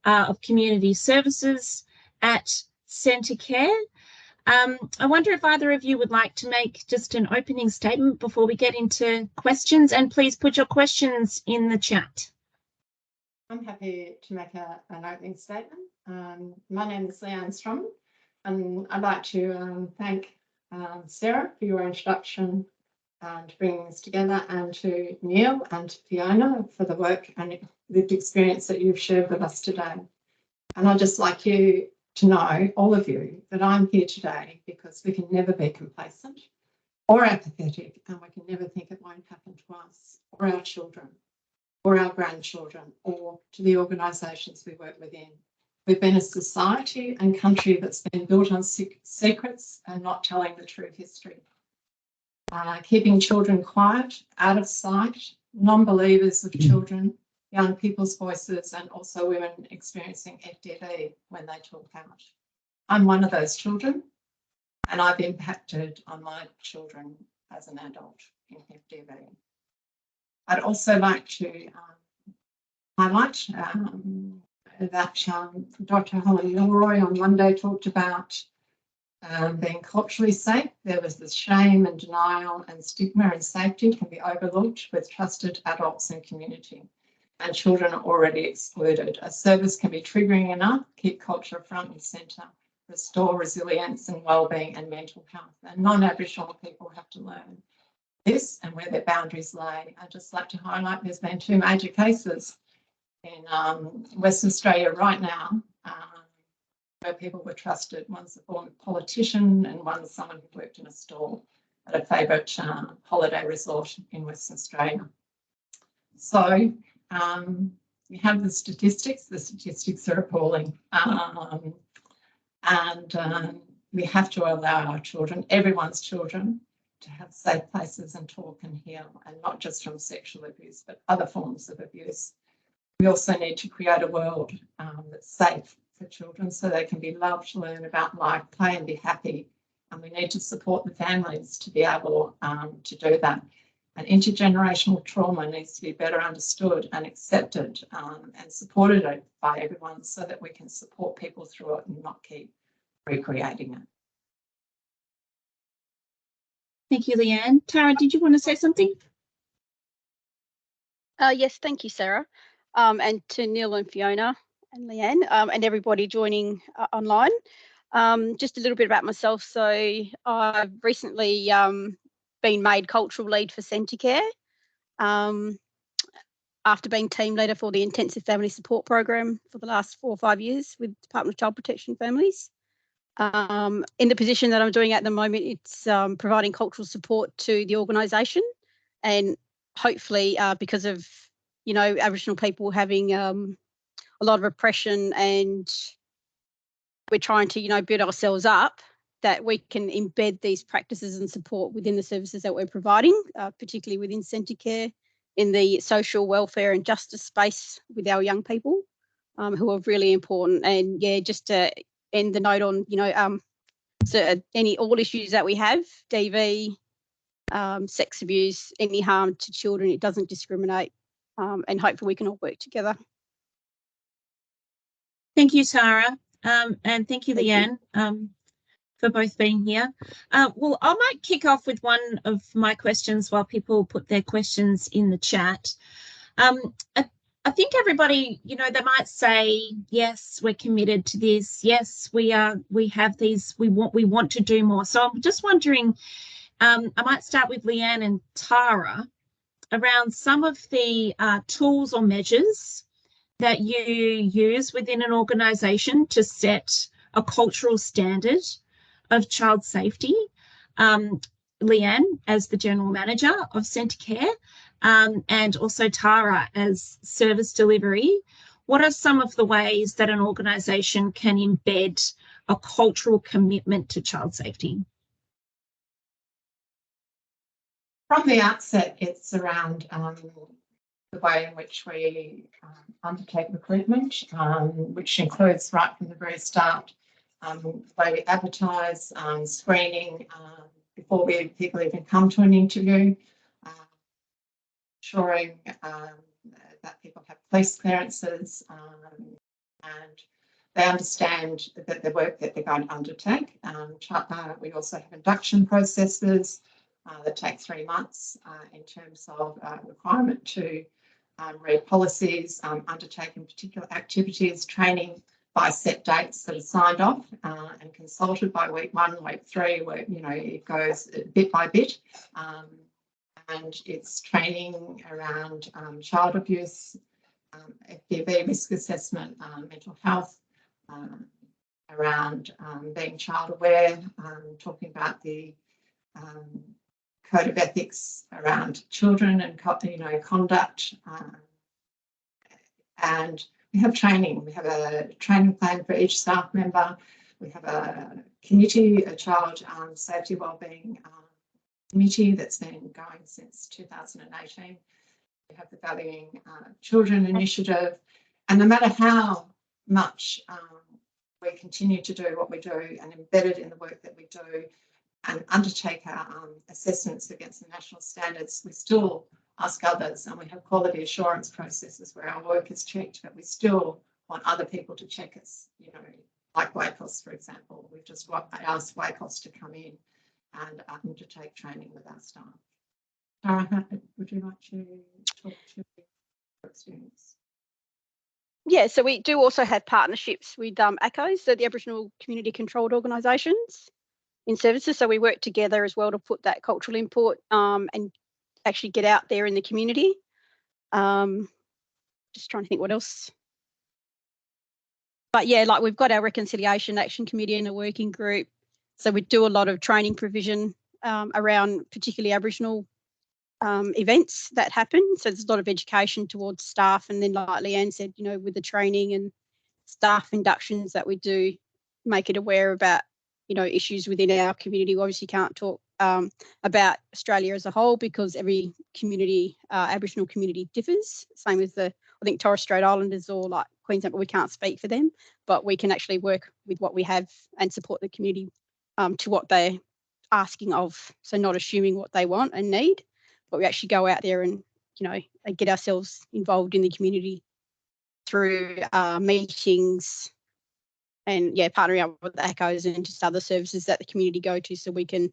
of Community Services at Centrecare. I wonder if either of you would like to make just an opening statement before we get into questions, and please put your questions in the chat. I'm happy to make an opening statement. My name is Leanne Strommen, and I'd like to thank Sarah for your introduction and bringing us together, and to Neil and to Fiona for the work and lived experience that you've shared with us today. And I'd just like you to know, all of you, that I'm here today because we can never be complacent or apathetic, and we can never think it won't happen to us or our children or our grandchildren or to the organisations we work within. We've been a society and country that's been built on secrets and not telling the true history. Keeping children quiet, out of sight, non-believers of children, young people's voices, and also women experiencing FDV when they talk out. I'm one of those children, and I've impacted on my children as an adult in FDV. I'd also like to highlight that Dr. Helen Milroy on Monday talked about being culturally safe. There was the shame and denial and stigma, and safety can be overlooked with trusted adults and community. And children are already excluded. A service can be triggering enough, keep culture front and centre, restore resilience and wellbeing and mental health. And non-Aboriginal people have to learn this and where their boundaries lay. I'd just like to highlight there's been 2 major cases in Western Australia right now where people were trusted. One's a former politician and one's someone who worked in a store at a favourite holiday resort in Western Australia. So we have the statistics. The statistics are appalling. We have to allow our children, everyone's children, to have safe places and talk and heal, and not just from sexual abuse, but other forms of abuse. We also need to create a world that's safe for children so they can be loved, learn about life, play and be happy. And we need to support the families to be able to do that. And intergenerational trauma needs to be better understood and accepted and supported by everyone so that we can support people through it and not keep recreating it. Thank you, Leanne. Tara, did you want to say something? Yes, thank you, Sarah. And to Neil and Fiona and Leanne and everybody joining online. Just a little bit about myself. So I've recently been made cultural lead for Centrecare after being team leader for the intensive family support program for the last 4 or 5 years with Department of Child Protection Families. In the position that I'm doing at the moment, it's providing cultural support to the organisation, and hopefully because of, you know, Aboriginal people having a lot of oppression, and we're trying to, you know, build ourselves up, that we can embed these practices and support within the services that we're providing, particularly within Centrecare, in the social welfare and justice space with our young people, who are really important. And yeah, just to end the note on, you know, so all issues that we have, DV, sex abuse, any harm to children, it doesn't discriminate, and hopefully we can all work together. Thank you, Tara. and thank you, Thank you. Leanne, for both being here. Well, I might kick off with one of my questions while people put their questions in the chat. I think everybody, you know, they might say, yes, we're committed to this. Yes, we have these, we want to do more. So I'm just wondering, I might start with Leanne and Tara around some of the tools or measures that you use within an organisation to set a cultural standard of child safety. Leanne as the General Manager of Centrecare, and also Tara as Service Delivery. What are some of the ways that an organisation can embed a cultural commitment to child safety? From the outset, it's around the way in which we undertake recruitment, which includes right from the very start, the way we advertise, screening before people even come to an interview, ensuring that people have police clearances and they understand that the work that they're going to undertake. We also have induction processes that take 3 months in terms of requirement to read policies, undertaking particular activities, training by set dates that are signed off and consulted by week 1, week 3, where, you know, it goes bit by bit. And it's training around child abuse, FPV risk assessment, mental health, around being child aware, talking about the code of ethics around children and, you know, conduct. And we have training. We have a training plan for each staff member. We have a committee, a child safety wellbeing committee that's been going since 2018. We have the Valuing Children initiative. And no matter how much we continue to do what we do and embed it in the work that we do and undertake our assessments against the national standards, we still ask others, and we have quality assurance processes where our work is checked, but we still want other people to check us, you know, like WACOSS, for example. We've just asked WACOSS to come in and undertake training with our staff. Tara, would you like to talk to your experience? Yeah, so we do also have partnerships with ACOs, so the Aboriginal Community Controlled Organisations in services. So we work together as well to put that cultural input and actually get out there in the community. Just trying to think what else. But yeah, like we've got our Reconciliation Action Committee and a working group. So we do a lot of training provision around particularly Aboriginal events that happen. So there's a lot of education towards staff. And then like Leanne said, you know, with the training and staff inductions that we do, make it aware about, you know, issues within our community. We obviously can't talk about Australia as a whole because every community, Aboriginal community differs. Same with I think Torres Strait Islanders or like Queensland, but we can't speak for them, but we can actually work with what we have and support the community to what they're asking of. So not assuming what they want and need, but we actually go out there and, you know, get ourselves involved in the community through meetings and, yeah, partnering up with the ACOs and just other services that the community go to so we can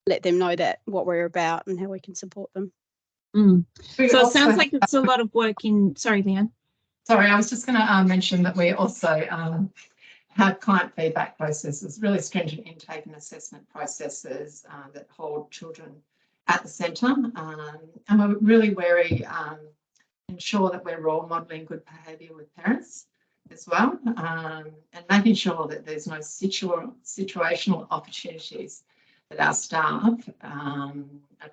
let them know that what we're about and how we can support them. So it sounds like it's a lot of work in, sorry, Leanne. Sorry, I was just going to mention that we also have client feedback processes, really stringent intake and assessment processes that hold children at the centre. And we're really wary, ensure that we're role modelling good behaviour with parents as well, and making sure that there's no situational opportunities that our staff are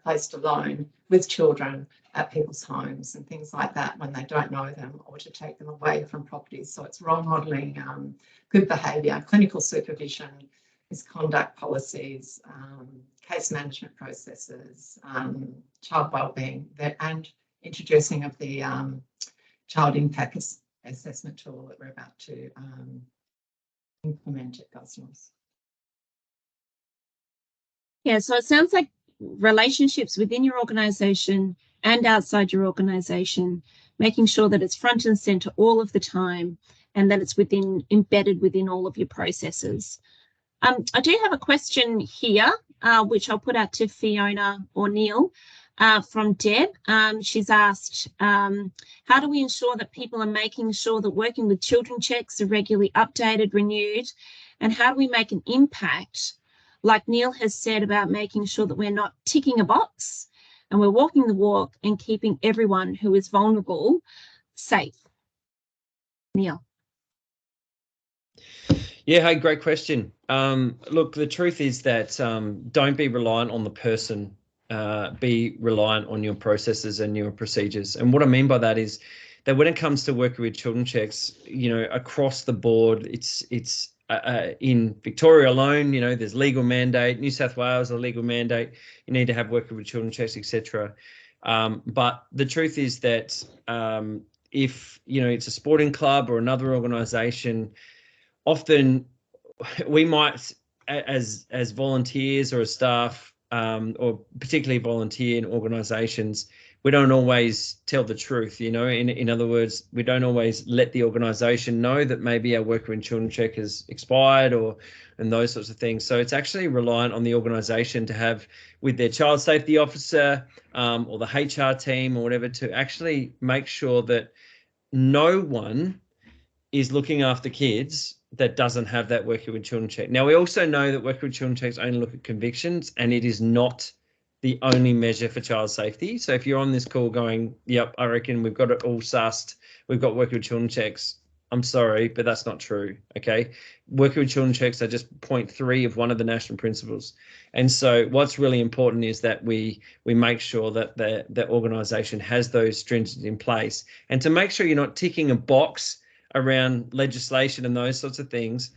placed alone with children at people's homes and things like that when they don't know them, or to take them away from properties. So it's role modelling good behaviour, clinical supervision, misconduct policies, case management processes, child wellbeing, and introducing of the child impact assessment tool that we're about to implement at WACOSS. Yeah, so it sounds like relationships within your organisation and outside your organisation, making sure that it's front and centre all of the time, and that it's embedded within all of your processes. I do have a question here, which I'll put out to Fiona or Neil, from Deb. She's asked, how do we ensure that people are making sure that working with children checks are regularly updated, renewed, and how do we make an impact, like Neil has said, about making sure that we're not ticking a box and we're walking the walk and keeping everyone who is vulnerable safe? Neil. Yeah, hey, great question. Look, the truth is that don't be reliant on the person, be reliant on your processes and your procedures. And what I mean by that is that when it comes to working with children checks, across the board, it's in Victoria alone, there's legal mandate, New South Wales, a legal mandate, you need to have working with children checks, etc. But the truth is that if, it's a sporting club or another organisation, often we might, as volunteers or as staff, or particularly volunteer in organisations, we don't always tell the truth. In other words, we don't always let the organisation know that maybe our worker in children check has expired and those sorts of things. So it's actually reliant on the organisation to have with their child safety officer or the HR team or whatever to actually make sure that no one is looking after kids that doesn't have that working with children check. Now, we also know that working with children checks only look at convictions, and it is not the only measure for child safety. So if you're on this call going, yep, I reckon we've got it all sussed, we've got working with children checks, I'm sorry, but that's not true, okay? Working with children checks are just 0.3 of one of the national principles. And so what's really important is that we make sure that the organisation has those stringent in place. And to make sure you're not ticking a box around legislation and those sorts of things,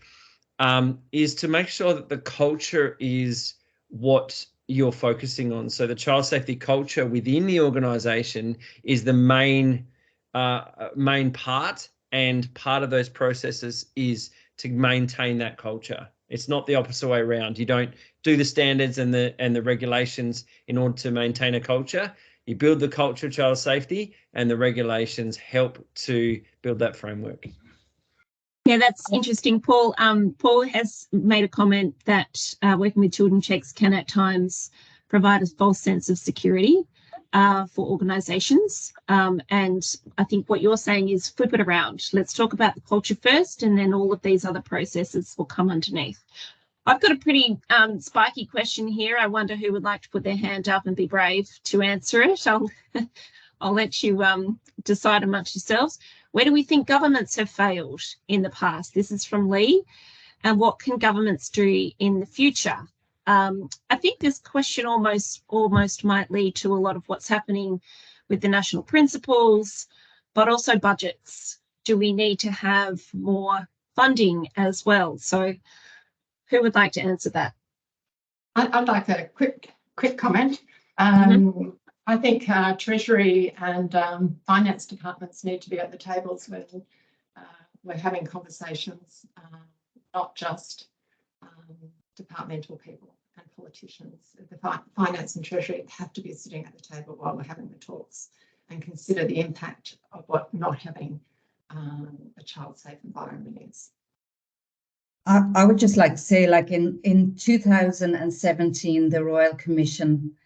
is to make sure that the culture is what you're focusing on. So the child safety culture within the organisation is the main part, and part of those processes is to maintain that culture. It's not the opposite way around. You don't do the standards and the regulations in order to maintain a culture. You build the culture of child safety, and the regulations help to build that framework. Yeah, that's interesting, Paul. Paul has made a comment that working with children checks can at times provide a false sense of security for organisations. And I think what you're saying is flip it around. Let's talk about the culture first, and then all of these other processes will come underneath. I've got a pretty spiky question here. I wonder who would like to put their hand up and be brave to answer it. I'll let you decide amongst yourselves. Where do we think governments have failed in the past? This is from Lee. And what can governments do in the future? I think this question almost might lead to a lot of what's happening with the national principles, but also budgets. Do we need to have more funding as well? So who would like to answer that? I'd like a quick comment. I think Treasury and finance departments need to be at the tables when we're having conversations, not just departmental people and politicians. The finance and Treasury have to be sitting at the table while we're having the talks and consider the impact of what not having a child-safe environment is. I would just like to say, like in 2017, the Royal Commission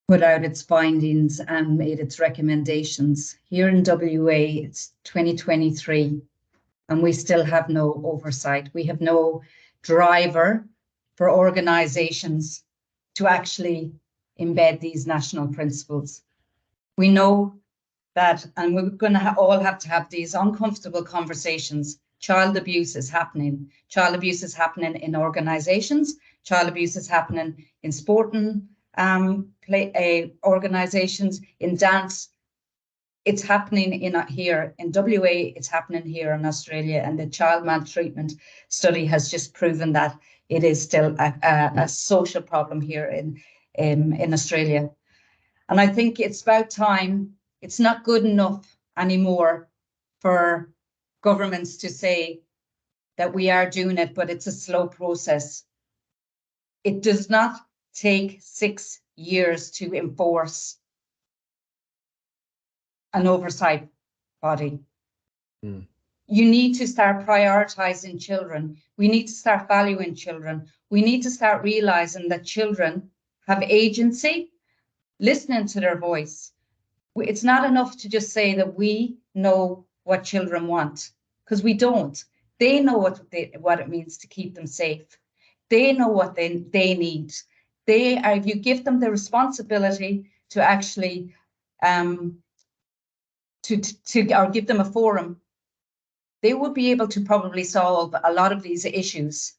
put out its findings and made its recommendations. Here in WA, it's 2023, and we still have no oversight. We have no driver for organisations to actually embed these national principles. We know that, and we're going to all have to have these uncomfortable conversations. Child abuse is happening. Child abuse is happening in organisations. Child abuse is happening in sporting organisations, in dance. It's happening here in WA. It's happening here in Australia, and the child maltreatment study has just proven that it is still a social problem here in Australia. And I think it's about time. It's not good enough anymore for governments to say that we are doing it, but it's a slow process. It does not take 6 years to enforce an oversight body. Mm. You need to start prioritizing children. We need to start valuing children. We need to start realizing that children have agency, listening to their voice. It's not enough to just say that we know what children want, because we don't. They know what it means to keep them safe. They know what they need. If you give them the responsibility to actually or give them a forum, they would be able to probably solve a lot of these issues.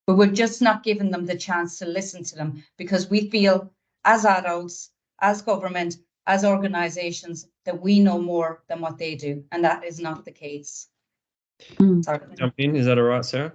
But we're just not giving them the chance to listen to them, because we feel as adults, as government, as organisations, that we know more than what they do, and that is not the case. Sorry. Jump in, is that all right, Sarah?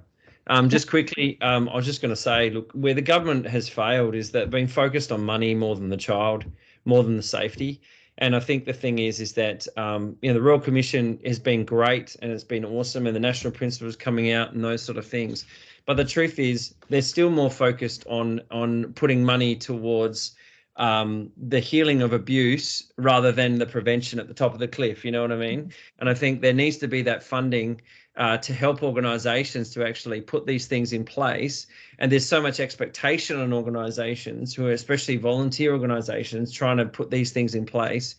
Just quickly, I was just going to say, look, where the government has failed is that being focused on money more than the child, more than the safety. And I think the thing is that the Royal Commission has been great and it's been awesome, and the national principles coming out and those sort of things. But the truth is, they're still more focused on putting money towards the healing of abuse rather than the prevention at the top of the cliff. You know what I mean? And I think there needs to be that funding to help organisations to actually put these things in place. And there's so much expectation on organisations, who are especially volunteer organisations, trying to put these things in place.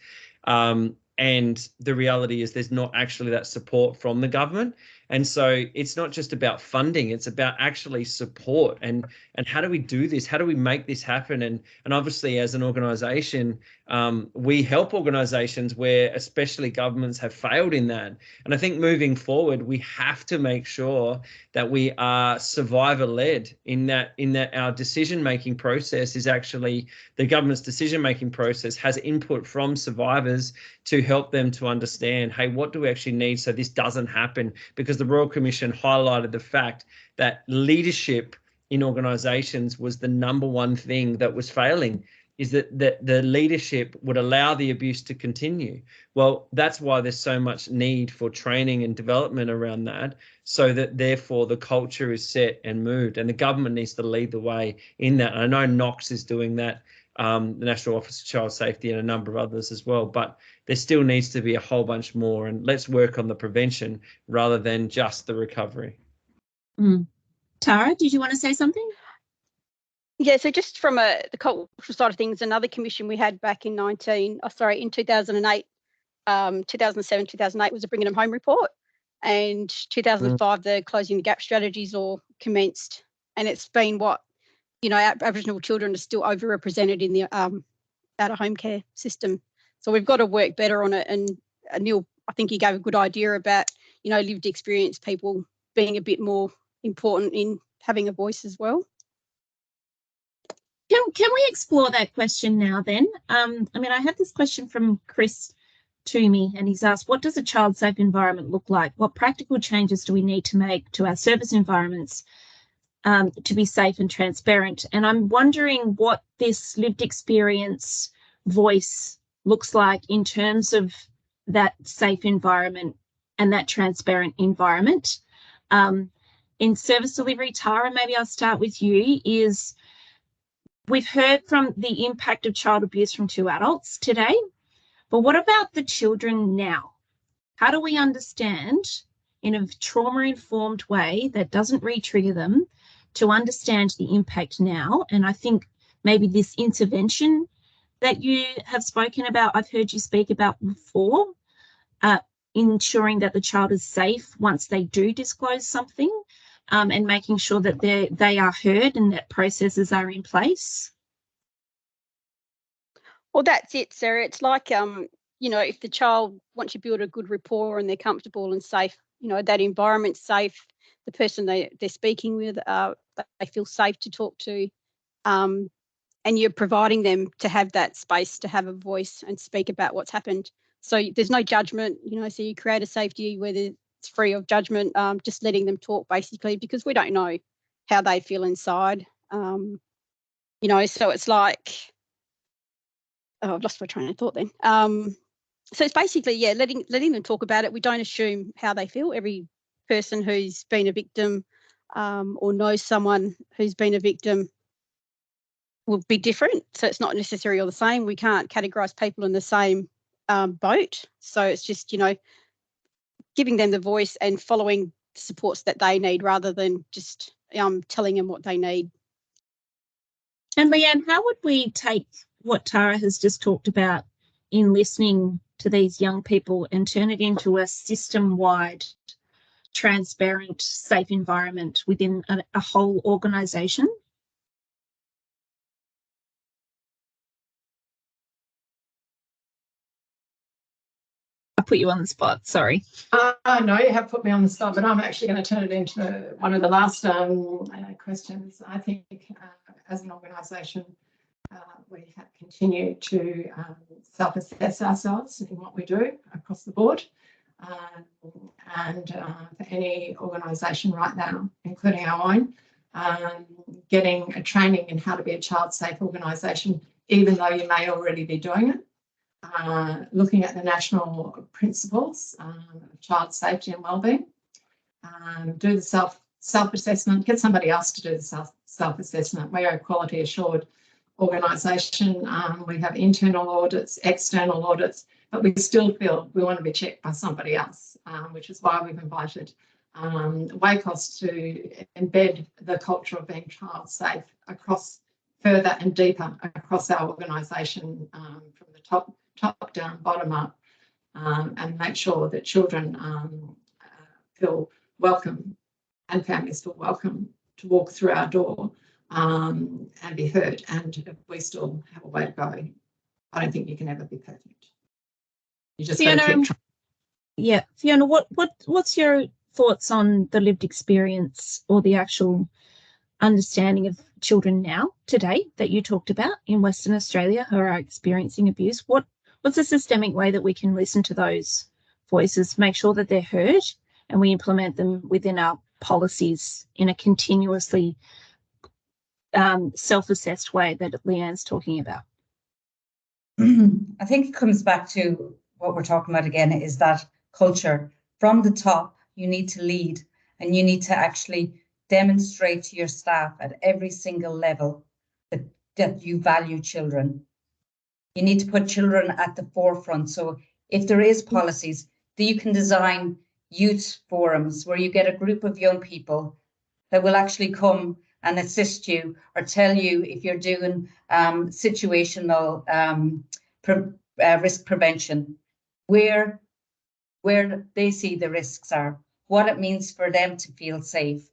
And the reality is there's not actually that support from the government. And so it's not just about funding, it's about actually support and how do we do this? How do we make this happen? And obviously as an organisation, we help organisations where especially governments have failed in that. And I think moving forward, we have to make sure that we are survivor-led in that our decision-making process is actually, the government's decision-making process has input from survivors to help them to understand, hey, what do we actually need so this doesn't happen? Because the Royal Commission highlighted the fact that leadership in organisations was the number one thing that was failing, is that the leadership would allow the abuse to continue. Well, that's why there's so much need for training and development around that, so that therefore the culture is set and moved, and the government needs to lead the way in that. And I know Knox is doing that, the National Office of Child Safety, and a number of others as well, but there still needs to be a whole bunch more, and let's work on the prevention rather than just the recovery. Tara, did you want to say something? Yeah, so just from the cultural side of things, another commission we had back in 2008, 2007, 2008 was a Bringing Them Home report, and 2005 the Closing the Gap strategies all commenced, and it's been what, Aboriginal children are still overrepresented in the out-of-home care system. So we've got to work better on it. And Neil, I think he gave a good idea about, lived experience people being a bit more important in having a voice as well. Can we explore that question now then? I had this question from Chris to me, and he's asked, what does a child-safe environment look like? What practical changes do we need to make to our service environments to be safe and transparent? And I'm wondering what this lived experience voice looks like in terms of that safe environment and that transparent environment. In service delivery, Tara, maybe I'll start with you, is we've heard from the impact of child abuse from two adults today, but what about the children now? How do we understand in a trauma-informed way that doesn't re-trigger them to understand the impact now? And I think maybe this intervention that you have spoken about, I've heard you speak about before, ensuring that the child is safe once they do disclose something, and making sure that they are heard and that processes are in place. Well, that's it, Sarah. It's like, if the child, once you build a good rapport and they're comfortable and safe, that environment's safe, the person they're speaking with, they feel safe to talk to, and you're providing them to have that space to have a voice and speak about what's happened. So there's no judgment, so you create a safety where it's free of judgment, just letting them talk basically, because we don't know how they feel inside. So it's like, I've lost my train of thought then. So it's basically, letting them talk about it. We don't assume how they feel. Every person who's been a victim or knows someone who's been a victim will be different. So it's not necessarily all the same. We can't categorise people in the same boat. So it's just, giving them the voice and following the supports that they need rather than just telling them what they need. And Leanne, how would we take what Tara has just talked about in listening to these young people and turn it into a system-wide, transparent, safe environment within a whole organisation? I put you on the spot, sorry. No, you have put me on the spot, but I'm actually going to turn it into one of the last questions. I think as an organisation, we have continued to self-assess ourselves in what we do across the board. And for any organisation right now, including our own, getting a training in how to be a child-safe organisation, even though you may already be doing it. Looking at the national principles of child safety and wellbeing, do the self-assessment, get somebody else to do the self-assessment. We're a quality assured organisation. We have internal audits, external audits, but we still feel we want to be checked by somebody else, which is why we've invited WACOSS to embed the culture of being child safe across further and deeper across our organisation, from the top down, bottom up, and make sure that children feel welcome and families feel welcome to walk through our door and be heard. And we still have a way to go. I don't think you can ever be perfect. You just Fiona, got to keep trying. Yeah, Fiona, what's your thoughts on the lived experience or the actual understanding of children now, today, that you talked about in Western Australia who are experiencing abuse? What's a systemic way that we can listen to those voices, make sure that they're heard, and we implement them within our policies in a continuously self-assessed way that Leanne's talking about? I think it comes back to what we're talking about again, is that culture. From the top, you need to lead, and you need to actually demonstrate to your staff at every single level that you value children. You need to put children at the forefront. So if there is policies, that you can design youth forums where you get a group of young people that will actually come and assist you or tell you if you're doing situational risk prevention, where they see the risks are, what it means for them to feel safe.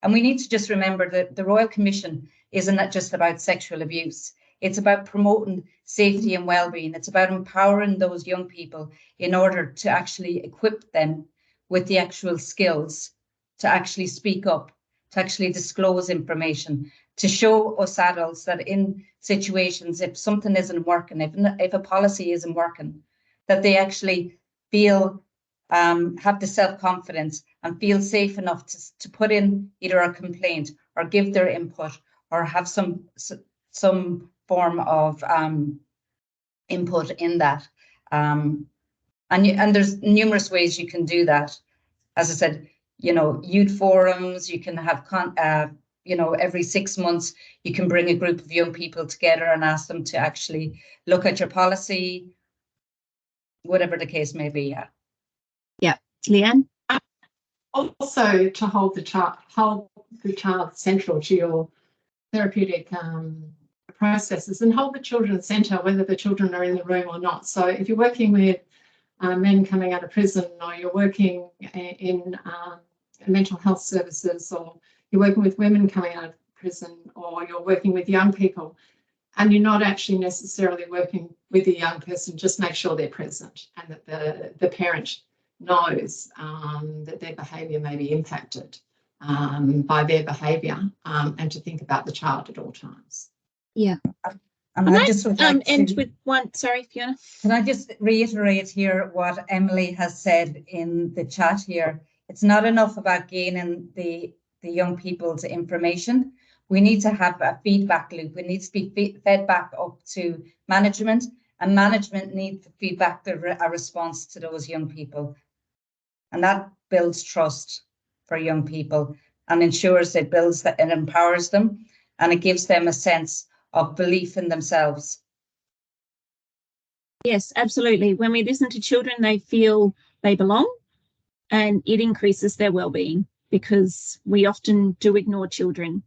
And we need to just remember that the Royal Commission isn't just about sexual abuse. It's about promoting safety and well-being. It's about empowering those young people in order to actually equip them with the actual skills to actually speak up, to actually disclose information, to show us adults that in situations, if something isn't working, if a policy isn't working, that they actually feel, have the self-confidence and feel safe enough to put in either a complaint or give their input or have some form of input in that. And there's numerous ways you can do that. As I said, youth forums, you can have, every 6 months, you can bring a group of young people together and ask them to actually look at your policy, whatever the case may be. Yeah. Leanne? Also, to hold the child central to your therapeutic processes, and hold the children centre, whether the children are in the room or not. So if you're working with men coming out of prison, or you're working in mental health services, or you're working with women coming out of prison, or you're working with young people, and you're not actually necessarily working with a young person, just make sure they're present and that the parent knows that their behaviour may be impacted by their behaviour, and to think about the child at all times. Yeah. And I just would like end to, with one. Sorry, Fiona. Can I just reiterate here what Emily has said in the chat here? It's not enough about gaining the young people's information. We need to have a feedback loop. We need to be fed back up to management, and management needs to feed back a response to those young people. And that builds trust for young people and ensures it builds that, it empowers them, and it gives them a sense of belief in themselves. Yes, absolutely. When we listen to children, they feel they belong, and it increases their well-being, because we often do ignore children,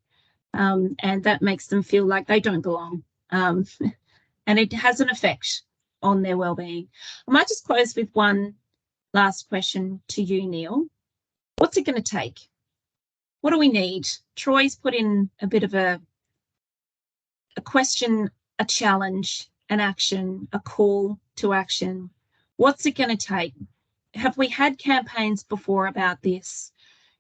and that makes them feel like they don't belong, and it has an effect on their well-being. I might just close with one last question to you, Neil. What's it going to take? What do we need? Troy's put in a bit of a question, a challenge, an action, a call to action. What's it going to take? Have we had campaigns before about this?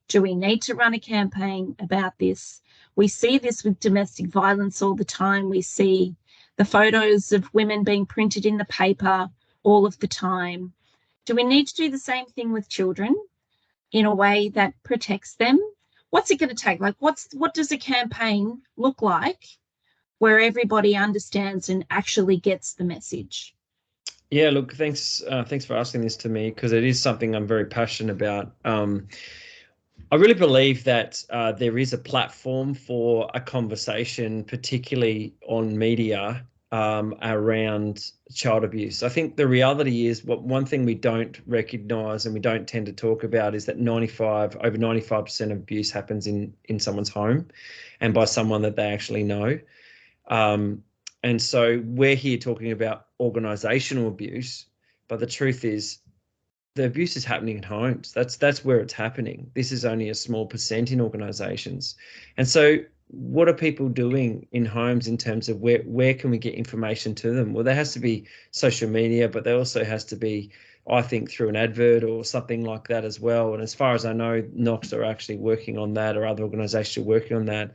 Do we need to run a campaign about this? We see this with domestic violence all the time. We see the photos of women being printed in the paper all of the time. Do we need to do the same thing with children in a way that protects them? What's it going to take? Like, what does a campaign look like where everybody understands and actually gets the message? Yeah, look, thanks for asking this to me, because it is something I'm very passionate about. I really believe that there is a platform for a conversation, particularly on media, around child abuse. I think the reality is, one thing we don't recognise and we don't tend to talk about is that over 95% of abuse happens in someone's home, and by someone that they actually know. And so we're here talking about organisational abuse, but the truth is the abuse is happening in homes. That's where it's happening. This is only a small percent in organisations. And so what are people doing in homes in terms of where can we get information to them? Well, there has to be social media, but there also has to be, I think, through an advert or something like that as well. And as far as I know, Knox are actually working on that, or other organisations are working on that.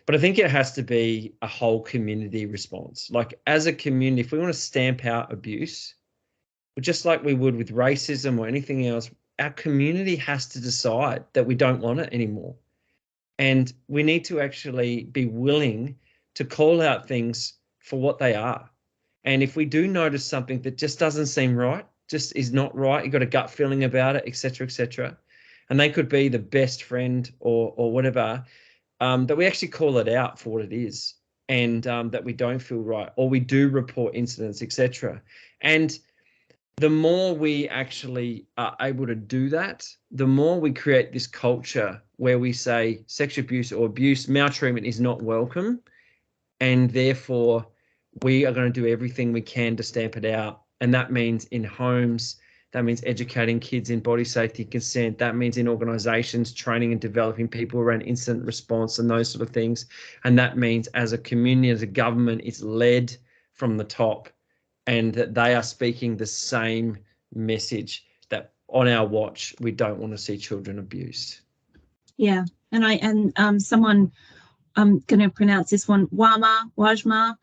But I think it has to be a whole community response. Like, as a community, if we want to stamp out abuse, just like we would with racism or anything else, our community has to decide that we don't want it anymore. And we need to actually be willing to call out things for what they are. And if we do notice something that just doesn't seem right, just is not right, you've got a gut feeling about it, etc., and they could be the best friend or whatever, that we actually call it out for what it is, and that we don't feel right, or we do report incidents, etc. And the more we actually are able to do that, the more we create this culture where we say sexual abuse or abuse, maltreatment is not welcome, and therefore we are going to do everything we can to stamp it out. And that means in homes, that means educating kids in body safety and consent. That means in organisations, training and developing people around incident response and those sort of things. And that means as a community, as a government, it's led from the top, and that they are speaking the same message, that on our watch, we don't want to see children abused. Yeah, and someone, I'm going to pronounce this one, Wajma,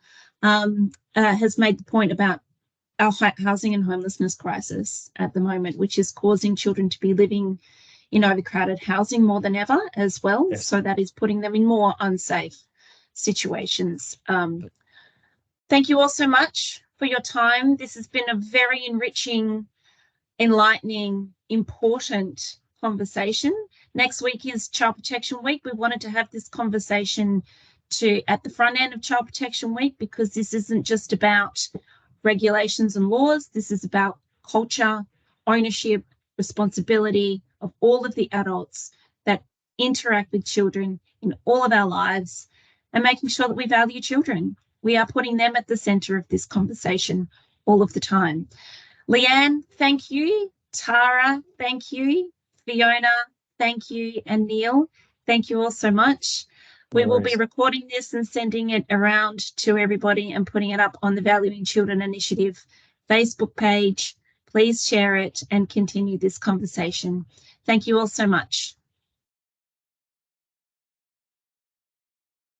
has made the point about our housing and homelessness crisis at the moment, which is causing children to be living in overcrowded housing more than ever as well. Yes. So that is putting them in more unsafe situations. Thank you all so much for your time. This has been a very enriching, enlightening, important conversation. Next week is Child Protection Week. We wanted to have this conversation at the front end of Child Protection Week, because this isn't just about regulations and laws. This is about culture, ownership, responsibility of all of the adults that interact with children in all of our lives, and making sure that we value children. We are putting them at the centre of this conversation all of the time. Leanne, thank you. Tara, thank you. Fiona, thank you. And Neil, thank you all so much. We will be recording this and sending it around to everybody and putting it up on the Valuing Children Initiative Facebook page. Please share it and continue this conversation. Thank you all so much.